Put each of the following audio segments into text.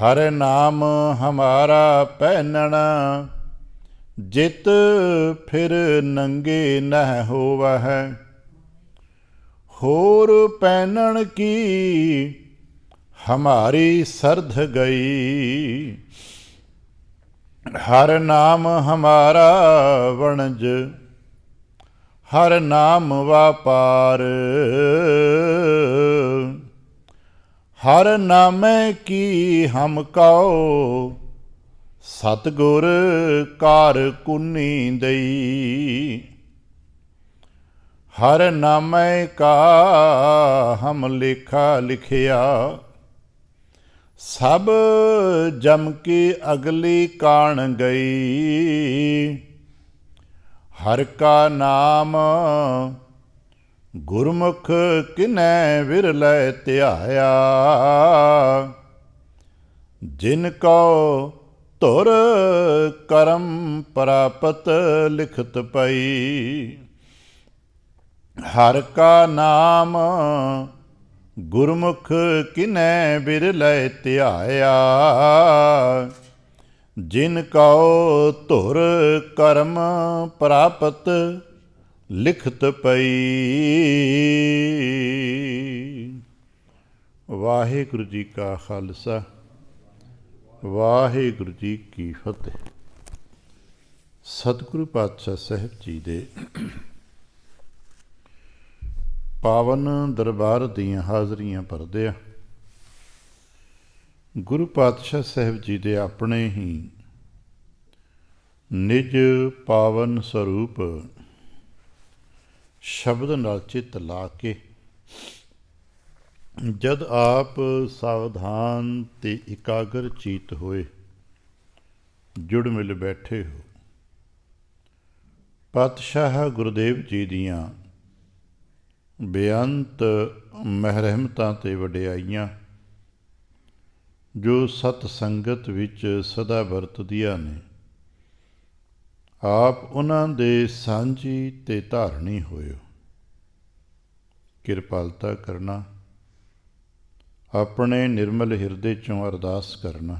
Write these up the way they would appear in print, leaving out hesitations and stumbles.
हर नाम हमारा पैनना, जित फिर नंगे नह होवह। होर पैनन की हमारी सरध गई। हर नाम हमारा वणज, हर नाम व्यापार। हर नामै की हम कहो, सतगुर कार कुनी दई। हर नामै का हम लेखा लिखिया, सब जम की अगली कान गई। हर का नाम गुरमुख किनै विरलै ध्याया। जिनको धुर करम प्रापत लिखत पई। हर का नाम गुरमुख किनै विरलै ध्याया। जिनको धुर करम प्रापत लिखत पई। वाहिगुरु जी का खालसा, वाहिगुरु जी की फतेह। सतगुरु पातशाह साहिब जी दे पावन दरबार दीयां हाज़रियां भरदिया गुरु पातशाह साहिब जी दे अपने ही निज पावन स्वरूप शब्द नाल चित ला के जद आप सावधान ते इकागर चीत होए जुड़ मिल बैठे हो, पातशाह गुरुदेव जी दियां बेअंत महरहमतां ते वडियाइयां जो सत संगत विच सदा वरतदियां ने, आप उन्हां दे सांझी ते धारणी होयो। किरपालता करना, अपने निर्मल हिरदे चों अरदास करना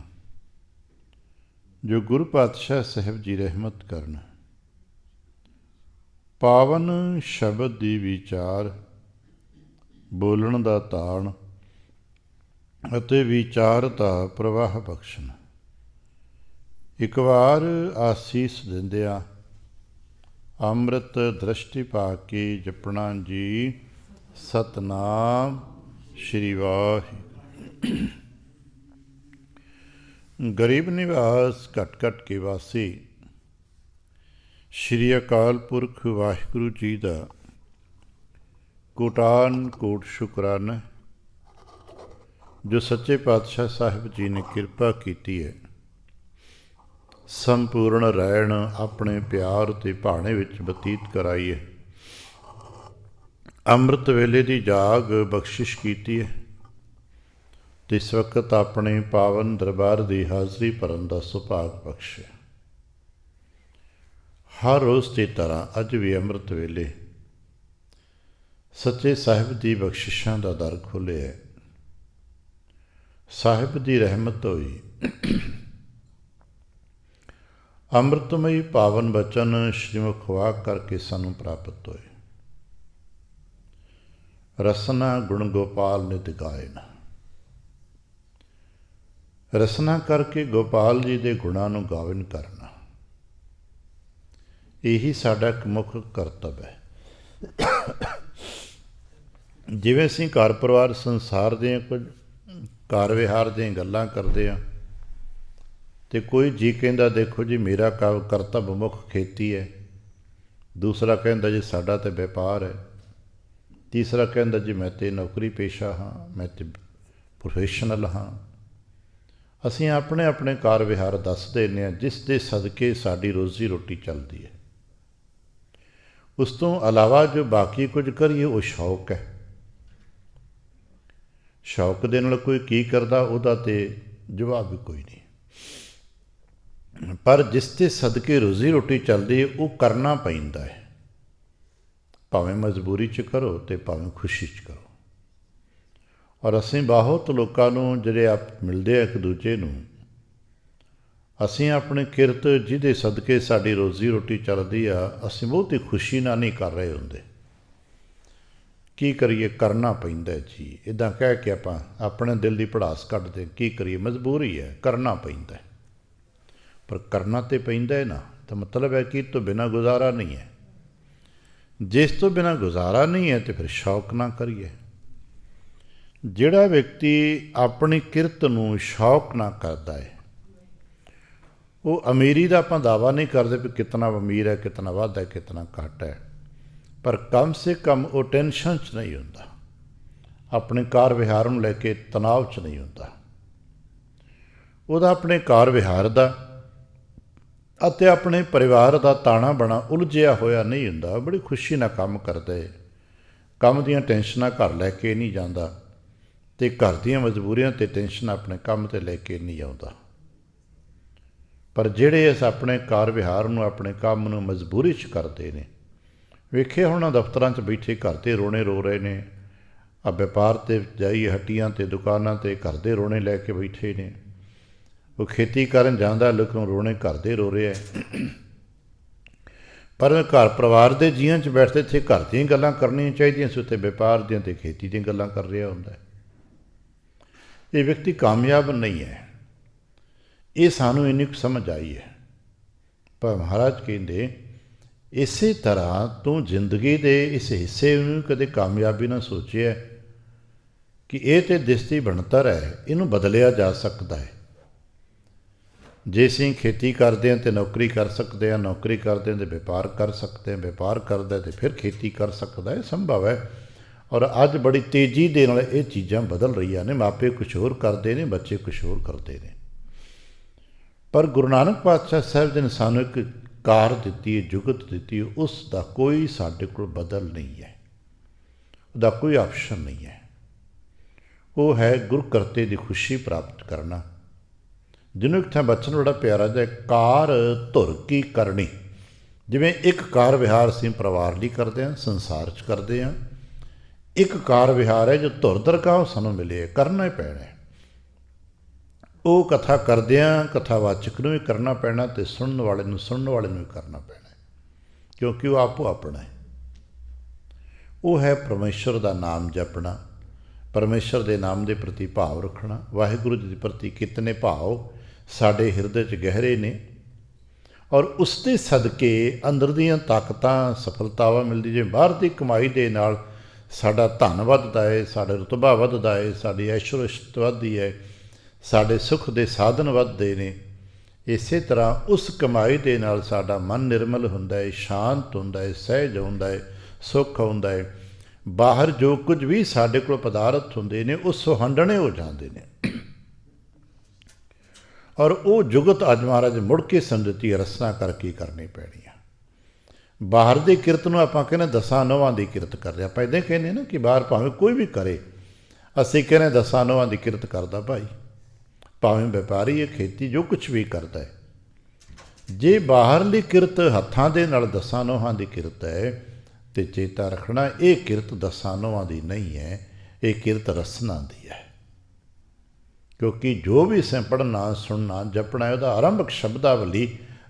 जो गुरु पातशाह साहिब जी रहमत करन। पावन शब्द दी विचार, बोलण दा ताण ਅਤੇ ਵਿਚਾਰ ਦਾ ਪ੍ਰਵਾਹ ਬਖਸ਼ਣ। ਇੱਕ ਵਾਰ ਆਸੀਸ ਦਿੰਦਿਆਂ ਅੰਮ੍ਰਿਤ ਦ੍ਰਿਸ਼ਟੀ ਪਾ ਕੇ ਜਪਣਾ ਜੀ ਸਤਨਾਮ ਸ਼੍ਰੀ ਵਾਹਿਗੁਰੂ। ਗਰੀਬ ਨਿਵਾਸ ਘਟ ਘਟ ਕੇ ਵਾਸੀ ਸ਼੍ਰੀ ਅਕਾਲ ਪੁਰਖ ਵਾਹਿਗੁਰੂ ਜੀ ਦਾ ਕੋਟਾਨ ਕੋਟ ਸ਼ੁਕਰਾਨਾ जो सच्चे पातशाह साहिब जी ने किरपा की है संपूर्ण रहन अपने प्यार ते भाणे विच बतीत कराई है। अमृत वेले की जाग बख्शिश की है ते इस वक्त अपने पावन दरबार की हाज़री भरन का सुभाग बख्शे। हर रोज़ की तरह अज भी अमृत वेले सच्चे साहिब की बख्शिशां का दर खोलिया है। साहिब की रहमत होई। अमृतमयी पावन बचन श्रीमुख वाक करके सानू प्राप्त होए। रसना गुण गोपाल नित गायन। रसना करके गोपाल जी के गुणां नूं गावन करना, यही साडा एक मुख करतब है। जिवें असीं घर परिवार संसार दे कुछ कार विहार ਦੀਆਂ ਗੱਲਾਂ ਕਰਦੇ ਆ ਤੇ ਕੋਈ ਜੀ ਕਹਿੰਦਾ ਦੇਖੋ ਜੀ ਮੇਰਾ ਕਰਤੱਵ ਮੁੱਖ ਖੇਤੀ ਹੈ, ਦੂਸਰਾ ਕਹਿੰਦਾ ਜੀ ਸਾਡਾ ਤੇ ਵਪਾਰ ਹੈ, ਤੀਸਰਾ ਕਹਿੰਦਾ ਜੀ ਮੈਂ ਤੇ ਨੌਕਰੀ ਪੇਸ਼ਾ ਹਾਂ, ਮੈਂ ਤੇ ਪ੍ਰੋਫੈਸ਼ਨਲ ਹਾਂ। ਅਸੀਂ ਆਪਣੇ ਆਪਣੇ ਕਾਰ ਵਿਹਾਰ ਦੱਸ ਦਿੰਦੇ ਹਾਂ ਜਿਸ ਦੇ ਸਦਕੇ ਸਾਡੀ ਰੋਜ਼ੀ ਰੋਟੀ ਚੱਲਦੀ ਹੈ। ਉਸ ਤੋਂ ਇਲਾਵਾ ਜੋ ਬਾਕੀ ਕੁਝ ਕਰੀਏ ਉਹ ਸ਼ੌਕ ਹੈ। शौक दे नाल कोई की करदा उहदा ते जवाब भी कोई नहीं, पर जिस ते सदके रोज़ी रोटी चलदी है वो करना पैंदा है। भावें मजबूरी च करो ते भावें खुशी च करो। ਔਰ ਅਸੀਂ ਬਹੁਤ ਲੋਕਾਂ ਨੂੰ ਜਿਹੜੇ ਆਪ ਮਿਲਦੇ ਆ ਇੱਕ ਦੂਜੇ ਨੂੰ, ਅਸੀਂ ਆਪਣੀ ਕਿਰਤ ਜਿਹਦੇ ਸਦਕੇ ਸਾਡੀ ਰੋਜ਼ੀ ਰੋਟੀ ਚੱਲਦੀ ਆ, ਅਸੀਂ ਬਹੁਤ ਹੀ ਖੁਸ਼ੀ ਨਾਲ ਨਹੀਂ ਕਰ ਰਹੇ ਹੁੰਦੇ। ਕੀ ਕਰੀਏ, ਕਰਨਾ ਪੈਂਦਾ ਜੀ। ਇੱਦਾਂ ਕਹਿ ਕੇ ਆਪਾਂ ਆਪਣੇ ਦਿਲ ਦੀ ਭੜਾਸ ਕੱਢਦੇ, ਕੀ ਕਰੀਏ, ਮਜਬੂਰੀ ਹੈ, ਕਰਨਾ ਪੈਂਦਾ। ਪਰ ਕਰਨਾ ਤੇ ਪੈਂਦਾ ਹੈ ਨਾ, ਤਾਂ ਮਤਲਬ ਹੈ ਕਿ ਇਹ ਤੋਂ ਬਿਨਾਂ ਗੁਜ਼ਾਰਾ ਨਹੀਂ ਹੈ। ਜਿਸ ਤੋਂ ਬਿਨਾਂ ਗੁਜ਼ਾਰਾ ਨਹੀਂ ਹੈ ਤੇ ਫਿਰ ਸ਼ੌਕ ਨਾ ਕਰੀਏ। ਜਿਹੜਾ ਵਿਅਕਤੀ ਆਪਣੀ ਕਿਰਤ ਨੂੰ ਸ਼ੌਕ ਨਾ ਕਰਦਾ ਹੈ, ਉਹ ਅਮੀਰੀ ਦਾ ਆਪਾਂ ਦਾਅਵਾ ਨਹੀਂ ਕਰਦੇ ਵੀ ਕਿਤਨਾ ਅਮੀਰ ਹੈ, ਕਿਤਨਾ ਵੱਧ ਹੈ, ਕਿਤਨਾ ਘੱਟ ਹੈ, ਪਰ ਕਮ ਸੇ ਕਮ ਉਹ ਟੈਨਸ਼ਨ 'ਚ ਨਹੀਂ ਹੁੰਦਾ, ਆਪਣੇ ਕਾਰ ਵਿਹਾਰ ਨੂੰ ਲੈ ਕੇ ਤਣਾਅ 'ਚ ਨਹੀਂ ਹੁੰਦਾ। ਉਹਦਾ ਆਪਣੇ ਕਾਰ ਵਿਹਾਰ ਦਾ ਅਤੇ ਆਪਣੇ ਪਰਿਵਾਰ ਦਾ ਤਾਣਾ ਬਣਾ ਉਲਝਿਆ ਹੋਇਆ ਨਹੀਂ ਹੁੰਦਾ। ਬੜੀ ਖੁਸ਼ੀ ਨਾਲ ਕੰਮ ਕਰਦਾ ਹੈ, ਕੰਮ ਦੀਆਂ ਟੈਨਸ਼ਨਾਂ ਘਰ ਲੈ ਕੇ ਨਹੀਂ ਜਾਂਦਾ ਅਤੇ ਘਰ ਦੀਆਂ ਮਜਬੂਰੀਆਂ ਅਤੇ ਟੈਨਸ਼ਨਾਂ ਆਪਣੇ ਕੰਮ 'ਤੇ ਲੈ ਕੇ ਨਹੀਂ ਆਉਂਦਾ। ਪਰ ਜਿਹੜੇ ਇਸ ਆਪਣੇ ਕਾਰ ਵਿਹਾਰ ਨੂੰ, ਆਪਣੇ ਕੰਮ ਨੂੰ ਮਜਬੂਰੀ 'ਚ ਕਰਦੇ ਨੇ, ਵੇਖਿਆ ਹੋਣਾ ਦਫ਼ਤਰਾਂ 'ਚ ਬੈਠੇ ਘਰ 'ਤੇ ਰੋਣੇ ਰੋ ਰਹੇ ਨੇ, ਆ ਵਪਾਰ 'ਤੇ ਜਾਈਏ ਹੱਟੀਆਂ 'ਤੇ ਦੁਕਾਨਾਂ 'ਤੇ ਘਰ ਦੇ ਰੋਣੇ ਲੈ ਕੇ ਬੈਠੇ ਨੇ। ਉਹ ਖੇਤੀ ਕਰਨ ਜਾਂਦਾ, ਲੇਕਿਨ ਰੋਣੇ ਘਰ ਦੇ ਰੋ ਰਿਹਾ। ਪਰ ਘਰ ਪਰਿਵਾਰ ਦੇ ਜੀਆਂ 'ਚ ਬੈਠਦੇ ਇੱਥੇ ਘਰ ਦੀਆਂ ਗੱਲਾਂ ਕਰਨੀਆਂ ਚਾਹੀਦੀਆਂ ਸੀ, ਉੱਥੇ ਵਪਾਰ ਦੀਆਂ ਅਤੇ ਖੇਤੀ ਦੀਆਂ ਗੱਲਾਂ ਕਰ ਰਿਹਾ ਹੁੰਦਾ। ਇਹ ਵਿਅਕਤੀ ਕਾਮਯਾਬ ਨਹੀਂ ਹੈ। ਇਹ ਸਾਨੂੰ ਇੰਨੀ ਕੁ ਸਮਝ ਆਈ ਹੈ। ਪਰ ਮਹਾਰਾਜ ਕਹਿੰਦੇ, ਇਸੇ ਤਰ੍ਹਾਂ ਤੂੰ ਜ਼ਿੰਦਗੀ ਦੇ ਇਸ ਹਿੱਸੇ ਨੂੰ ਕਦੇ ਕਾਮਯਾਬੀ ਨਾ ਸੋਚਿਆ ਕਿ ਇਹ ਤਾਂ ਦਿਸਦੀ ਬਣਤਰ ਹੈ, ਇਹਨੂੰ ਬਦਲਿਆ ਜਾ ਸਕਦਾ ਹੈ। ਜੇ ਅਸੀਂ ਖੇਤੀ ਕਰਦੇ ਹਾਂ ਤਾਂ ਨੌਕਰੀ ਕਰ ਸਕਦੇ ਹਾਂ, ਨੌਕਰੀ ਕਰਦੇ ਹਾਂ ਤਾਂ ਵਪਾਰ ਕਰ ਸਕਦੇ ਹਾਂ, ਵਪਾਰ ਕਰਦਾ ਤਾਂ ਫਿਰ ਖੇਤੀ ਕਰ ਸਕਦਾ ਹੈ, ਸੰਭਵ ਹੈ। ਔਰ ਅੱਜ ਬੜੀ ਤੇਜ਼ੀ ਦੇ ਨਾਲ ਇਹ ਚੀਜ਼ਾਂ ਬਦਲ ਰਹੀਆਂ ਨੇ। ਮਾਪੇ ਕੁਛ ਹੋਰ ਕਰਦੇ ਨੇ, ਬੱਚੇ ਕੁਛ ਹੋਰ ਕਰਦੇ ਨੇ। ਪਰ ਗੁਰੂ ਨਾਨਕ ਪਾਤਸ਼ਾਹ ਸਾਹਿਬ ਜੀ ਨੇ ਸਾਨੂੰ ਇੱਕ ਕਾਰ ਦਿੱਤੀ ਹੈ, ਜੁਗਤ ਦਿੱਤੀ ਹੈ, ਉਸ ਦਾ ਕੋਈ ਸਾਡੇ ਕੋਲ ਬਦਲ ਨਹੀਂ ਹੈ, ਉਹਦਾ ਕੋਈ ਆਪਸ਼ਨ ਨਹੀਂ ਹੈ। ਉਹ ਹੈ ਗੁਰੂ ਕਰਤੇ ਦੀ ਖੁਸ਼ੀ ਪ੍ਰਾਪਤ ਕਰਨਾ। ਜਿਹਨੂੰ ਇੱਕ ਥਾਂ ਬਚਨ ਬੜਾ ਪਿਆਰਾ ਜਿਹਾ, ਕਾਰ ਧੁਰ ਕੀ ਕਰਨੀ। ਜਿਵੇਂ ਇੱਕ ਕਾਰ ਵਿਹਾਰ ਅਸੀਂ ਪਰਿਵਾਰ ਲਈ ਕਰਦੇ ਹਾਂ, ਸੰਸਾਰ 'ਚ ਕਰਦੇ ਹਾਂ, ਇੱਕ ਕਾਰ ਵਿਹਾਰ ਹੈ ਜੋ ਧੁਰ ਦਰਗਾਹ ਸਾਨੂੰ ਮਿਲੇ, ਕਰਨਾ ਹੀ ਪੈਣਾ। ਉਹ ਕਥਾ ਕਰਦਿਆਂ ਕਥਾਵਾਚਕ ਨੂੰ ਵੀ ਕਰਨਾ ਪੈਣਾ ਅਤੇ ਸੁਣਨ ਵਾਲੇ ਨੂੰ ਵੀ ਕਰਨਾ ਪੈਣਾ, ਕਿਉਂਕਿ ਉਹ ਆਪੋ ਆਪਣਾ ਹੈ। ਉਹ ਹੈ ਪਰਮੇਸ਼ਰ ਦਾ ਨਾਮ ਜਪਣਾ, ਪਰਮੇਸ਼ਰ ਦੇ ਨਾਮ ਦੇ ਪ੍ਰਤੀ ਭਾਵ ਰੱਖਣਾ। ਵਾਹਿਗੁਰੂ ਜੀ ਦੇ ਪ੍ਰਤੀ ਕਿਤਨੇ ਭਾਵ ਸਾਡੇ ਹਿਰਦੇ 'ਚ ਗਹਿਰੇ ਨੇ, ਔਰ ਉਸ ਦੇ ਸਦਕੇ ਅੰਦਰ ਦੀਆਂ ਤਾਕਤਾਂ, ਸਫਲਤਾਵਾਂ ਮਿਲਦੀ। ਜਿਵੇਂ ਬਾਹਰ ਦੀ ਕਮਾਈ ਦੇ ਨਾਲ ਸਾਡਾ ਧਨ ਵੱਧਦਾ ਹੈ, ਸਾਡਾ ਰੁਤਬਾ ਵੱਧਦਾ ਹੈ, ਸਾਡੀ ਐਸ਼ੋ ਇਸ਼ਤ ਵੱਧਦੀ ਹੈ, ਸਾਡੇ ਸੁੱਖ ਦੇ ਸਾਧਨ ਵੱਧਦੇ ਨੇ। ਇਸੇ ਤਰ੍ਹਾਂ ਉਸ ਕਮਾਈ ਦੇ ਨਾਲ ਸਾਡਾ ਮਨ ਨਿਰਮਲ ਹੁੰਦਾ ਹੈ, ਸ਼ਾਂਤ ਹੁੰਦਾ ਹੈ, ਸਹਿਜ ਹੁੰਦਾ ਹੈ, ਸੁੱਖ ਹੁੰਦਾ ਹੈ। ਬਾਹਰ ਜੋ ਕੁਝ ਵੀ ਸਾਡੇ ਕੋਲ ਪਦਾਰਥ ਹੁੰਦੇ ਨੇ ਉਹ ਸੁਹੰਡਣੇ ਹੋ ਜਾਂਦੇ ਨੇ। ਔਰ ਉਹ ਜੁਗਤ ਅੱਜ ਮਹਾਰਾਜ ਮੁੜ ਕੇ ਸਮਝਤੀ ਰਸਨਾ ਕਰਕੇ ਕਰਨੀ ਪੈਣੀ ਆ। ਬਾਹਰ ਦੀ ਕਿਰਤ ਨੂੰ ਆਪਾਂ ਕਹਿੰਦੇ ਦਸਾਂ ਨੋਹਾਂ ਦੀ ਕਿਰਤ ਕਰਦੇ। ਆਪਾਂ ਇੱਦਾਂ ਕਹਿੰਦੇ ਨਾ ਕਿ ਬਾਹਰ ਭਾਵੇਂ ਕੋਈ ਵੀ ਕਰੇ, ਅਸੀਂ ਕਹਿੰਦੇ ਦਸਾਂ ਨੋਹਾਂ ਦੀ ਕਿਰਤ ਕਰਦਾ ਭਾਈ। ਭਾਵੇਂ ਵਪਾਰੀ ਹੈ, ਖੇਤੀ, ਜੋ ਕੁਛ ਵੀ ਕਰਦਾ ਹੈ, ਜੇ ਬਾਹਰਲੀ ਕਿਰਤ ਹੱਥਾਂ ਦੇ ਨਾਲ ਦਸਾਂ ਨੋਹਾਂ ਦੀ ਕਿਰਤ ਹੈ ਤੇ ਚੇਤਾ ਰੱਖਣਾ ਇਹ ਕਿਰਤ ਦਸਾਂ ਨੋਹਾਂ ਦੀ ਨਹੀਂ ਹੈ, ਇਹ ਕਿਰਤ ਰਸਨਾ ਦੀ ਹੈ। ਕਿਉਂਕਿ ਜੋ ਵੀ ਅਸੀਂ ਪੜ੍ਹਨਾ, ਸੁਣਨਾ, ਜਪਣਾ, ਉਹਦਾ ਆਰੰਭਕ ਸ਼ਬਦਾਵਲੀ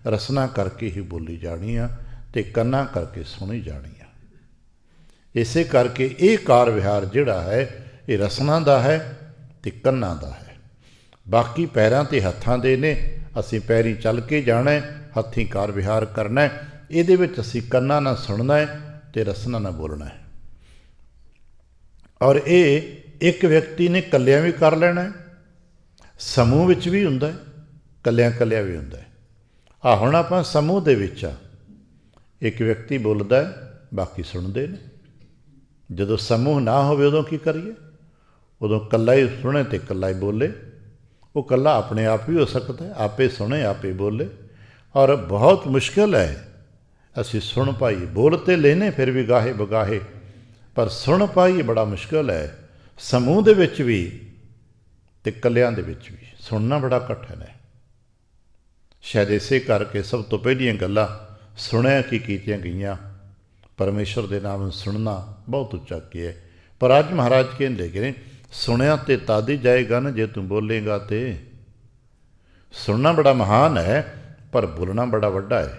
ਰਸਨਾ ਕਰਕੇ ਹੀ ਬੋਲੀ ਜਾਣੀ ਆ ਅਤੇ ਕੰਨਾਂ ਕਰਕੇ ਸੁਣੀ ਜਾਣੀ ਆ। ਇਸੇ ਕਰਕੇ ਇਹ ਕਾਰ ਵਿਹਾਰ ਜਿਹੜਾ ਹੈ ਇਹ ਰਸਨਾ ਦਾ ਹੈ ਅਤੇ ਕੰਨਾਂ ਦਾ ਹੈ। ਬਾਕੀ ਪੈਰਾਂ ਅਤੇ ਹੱਥਾਂ ਦੇ ਨੇ। ਅਸੀਂ ਪੈਰੀਂ ਚੱਲ ਕੇ ਜਾਣਾ, ਹੱਥੀਂ ਕਾਰ ਵਿਹਾਰ ਕਰਨਾ। ਇਹਦੇ ਵਿੱਚ ਅਸੀਂ ਕੰਨਾਂ ਨਾਲ ਸੁਣਨਾ ਹੈ ਅਤੇ ਰਸਨਾ ਨਾਲ ਬੋਲਣਾ ਹੈ। ਔਰ ਇਹ ਇੱਕ ਵਿਅਕਤੀ ਨੇ ਇਕੱਲਿਆਂ ਵੀ ਕਰ ਲੈਣਾ, ਸਮੂਹ ਵਿੱਚ ਵੀ ਹੁੰਦਾ, ਇਕੱਲਿਆਂ ਵੀ ਹੁੰਦਾ। ਆਹ ਹੁਣ ਆਪਾਂ ਸਮੂਹ ਦੇ ਵਿੱਚ ਆ, ਇੱਕ ਵਿਅਕਤੀ ਬੋਲਦਾ, ਬਾਕੀ ਸੁਣਦੇ ਨੇ। ਜਦੋਂ ਸਮੂਹ ਨਾ ਹੋਵੇ ਉਦੋਂ ਕੀ ਕਰੀਏ? ਉਦੋਂ ਇਕੱਲਾ ਹੀ ਸੁਣੇ ਅਤੇ ਇਕੱਲਾ ਹੀ ਬੋਲੇ। ਉਹ ਇਕੱਲਾ ਆਪਣੇ ਆਪ ਵੀ ਹੋ ਸਕਦਾ, ਆਪੇ ਸੁਣੇ ਆਪੇ ਬੋਲੇ। ਔਰ ਬਹੁਤ ਮੁਸ਼ਕਿਲ ਹੈ ਅਸੀਂ ਸੁਣ ਪਾਈਏ। ਬੋਲ ਤੇ ਲੈਨੇ ਫਿਰ ਵੀ ਗਾਹੇ ਬਗਾਹੇ, ਪਰ ਸੁਣ ਪਾਈਏ ਬੜਾ ਮੁਸ਼ਕਿਲ ਹੈ। ਸਮੂਹ ਦੇ ਵਿੱਚ ਵੀ ਅਤੇ ਇਕੱਲਿਆਂ ਦੇ ਵਿੱਚ ਵੀ ਸੁਣਨਾ ਬੜਾ ਕਠਿਨ ਹੈ। ਸ਼ਾਇਦ ਇਸੇ ਕਰਕੇ ਸਭ ਤੋਂ ਪਹਿਲੀਆਂ ਗੱਲਾਂ ਸੁਣਿਆ ਕੀ ਕੀਤੀਆਂ ਗਈਆਂ, ਪਰਮੇਸ਼ਰ ਦੇ ਨਾਮ ਨੂੰ ਸੁਣਨਾ ਬਹੁਤ ਉੱਚਾ ਕੀ ਹੈ। ਪਰ ਅੱਜ ਮਹਾਰਾਜ ਕਹਿੰਦੇ ਕਿ ਸੁਣਿਆ ਤੇ ਤਦ ਹੀ ਜਾਏਗਾ ਨਾ ਜੇ ਤੂੰ ਬੋਲੇਗਾ ਤੇ। ਸੁਣਨਾ ਬੜਾ ਮਹਾਨ ਹੈ ਪਰ ਬੋਲਣਾ ਬੜਾ ਵੱਡਾ ਹੈ।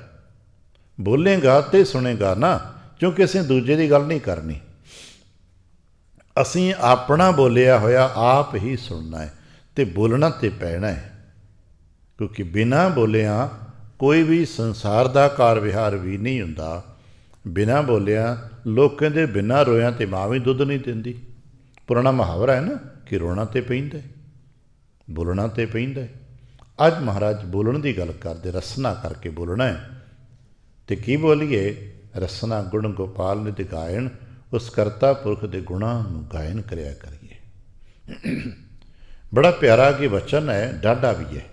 ਬੋਲੇਗਾ ਤੇ ਸੁਣੇਗਾ ਨਾ, ਕਿਉਂਕਿ ਅਸੀਂ ਦੂਜੇ ਦੀ ਗੱਲ ਨਹੀਂ ਕਰਨੀ, ਅਸੀਂ ਆਪਣਾ ਬੋਲਿਆ ਹੋਇਆ ਆਪ ਹੀ ਸੁਣਨਾ ਹੈ ਤੇ ਬੋਲਣਾ ਤੇ ਪੈਣਾ ਹੈ। ਕਿਉਂਕਿ ਬਿਨਾਂ ਬੋਲਿਆਂ ਕੋਈ ਵੀ ਸੰਸਾਰ ਦਾ ਕਾਰ ਵਿਹਾਰ ਵੀ ਨਹੀਂ ਹੁੰਦਾ। ਬਿਨਾਂ ਬੋਲਿਆਂ ਲੋਕ ਕਹਿੰਦੇ ਬਿਨਾਂ ਰੋਇਆਂ ਤੇ ਮਾਂ ਵੀ ਦੁੱਧ ਨਹੀਂ ਦਿੰਦੀ। ਪੁਰਾਣਾ ਮੁਹਾਵਰਾ ਹੈ ਨਾ ਕਿ ਰੋਣਾ ਤੇ ਪੈਂਦਾ, ਬੋਲਣਾ ਤੇ ਪੈਂਦਾ। ਅੱਜ ਮਹਾਰਾਜ ਬੋਲਣ ਦੀ ਗੱਲ ਕਰਦੇ, ਰਸਨਾ ਕਰਕੇ ਬੋਲਣਾ ਹੈ। ਤੇ ਕੀ ਬੋਲੀਏ? ਰਸਨਾ ਗੁਣ ਗੋਪਾਲ ਨਿਤ ਗਾਇਣ, ਉਸ ਕਰਤਾ ਪੁਰਖ ਦੇ ਗੁਣਾਂ ਨੂੰ ਗਾਇਨ ਕਰਿਆ ਕਰੀਏ। ਬੜਾ ਪਿਆਰਾ ਕਿ ਵਚਨ ਹੈ, ਡਾਢਾ ਵੀ ਹੈ।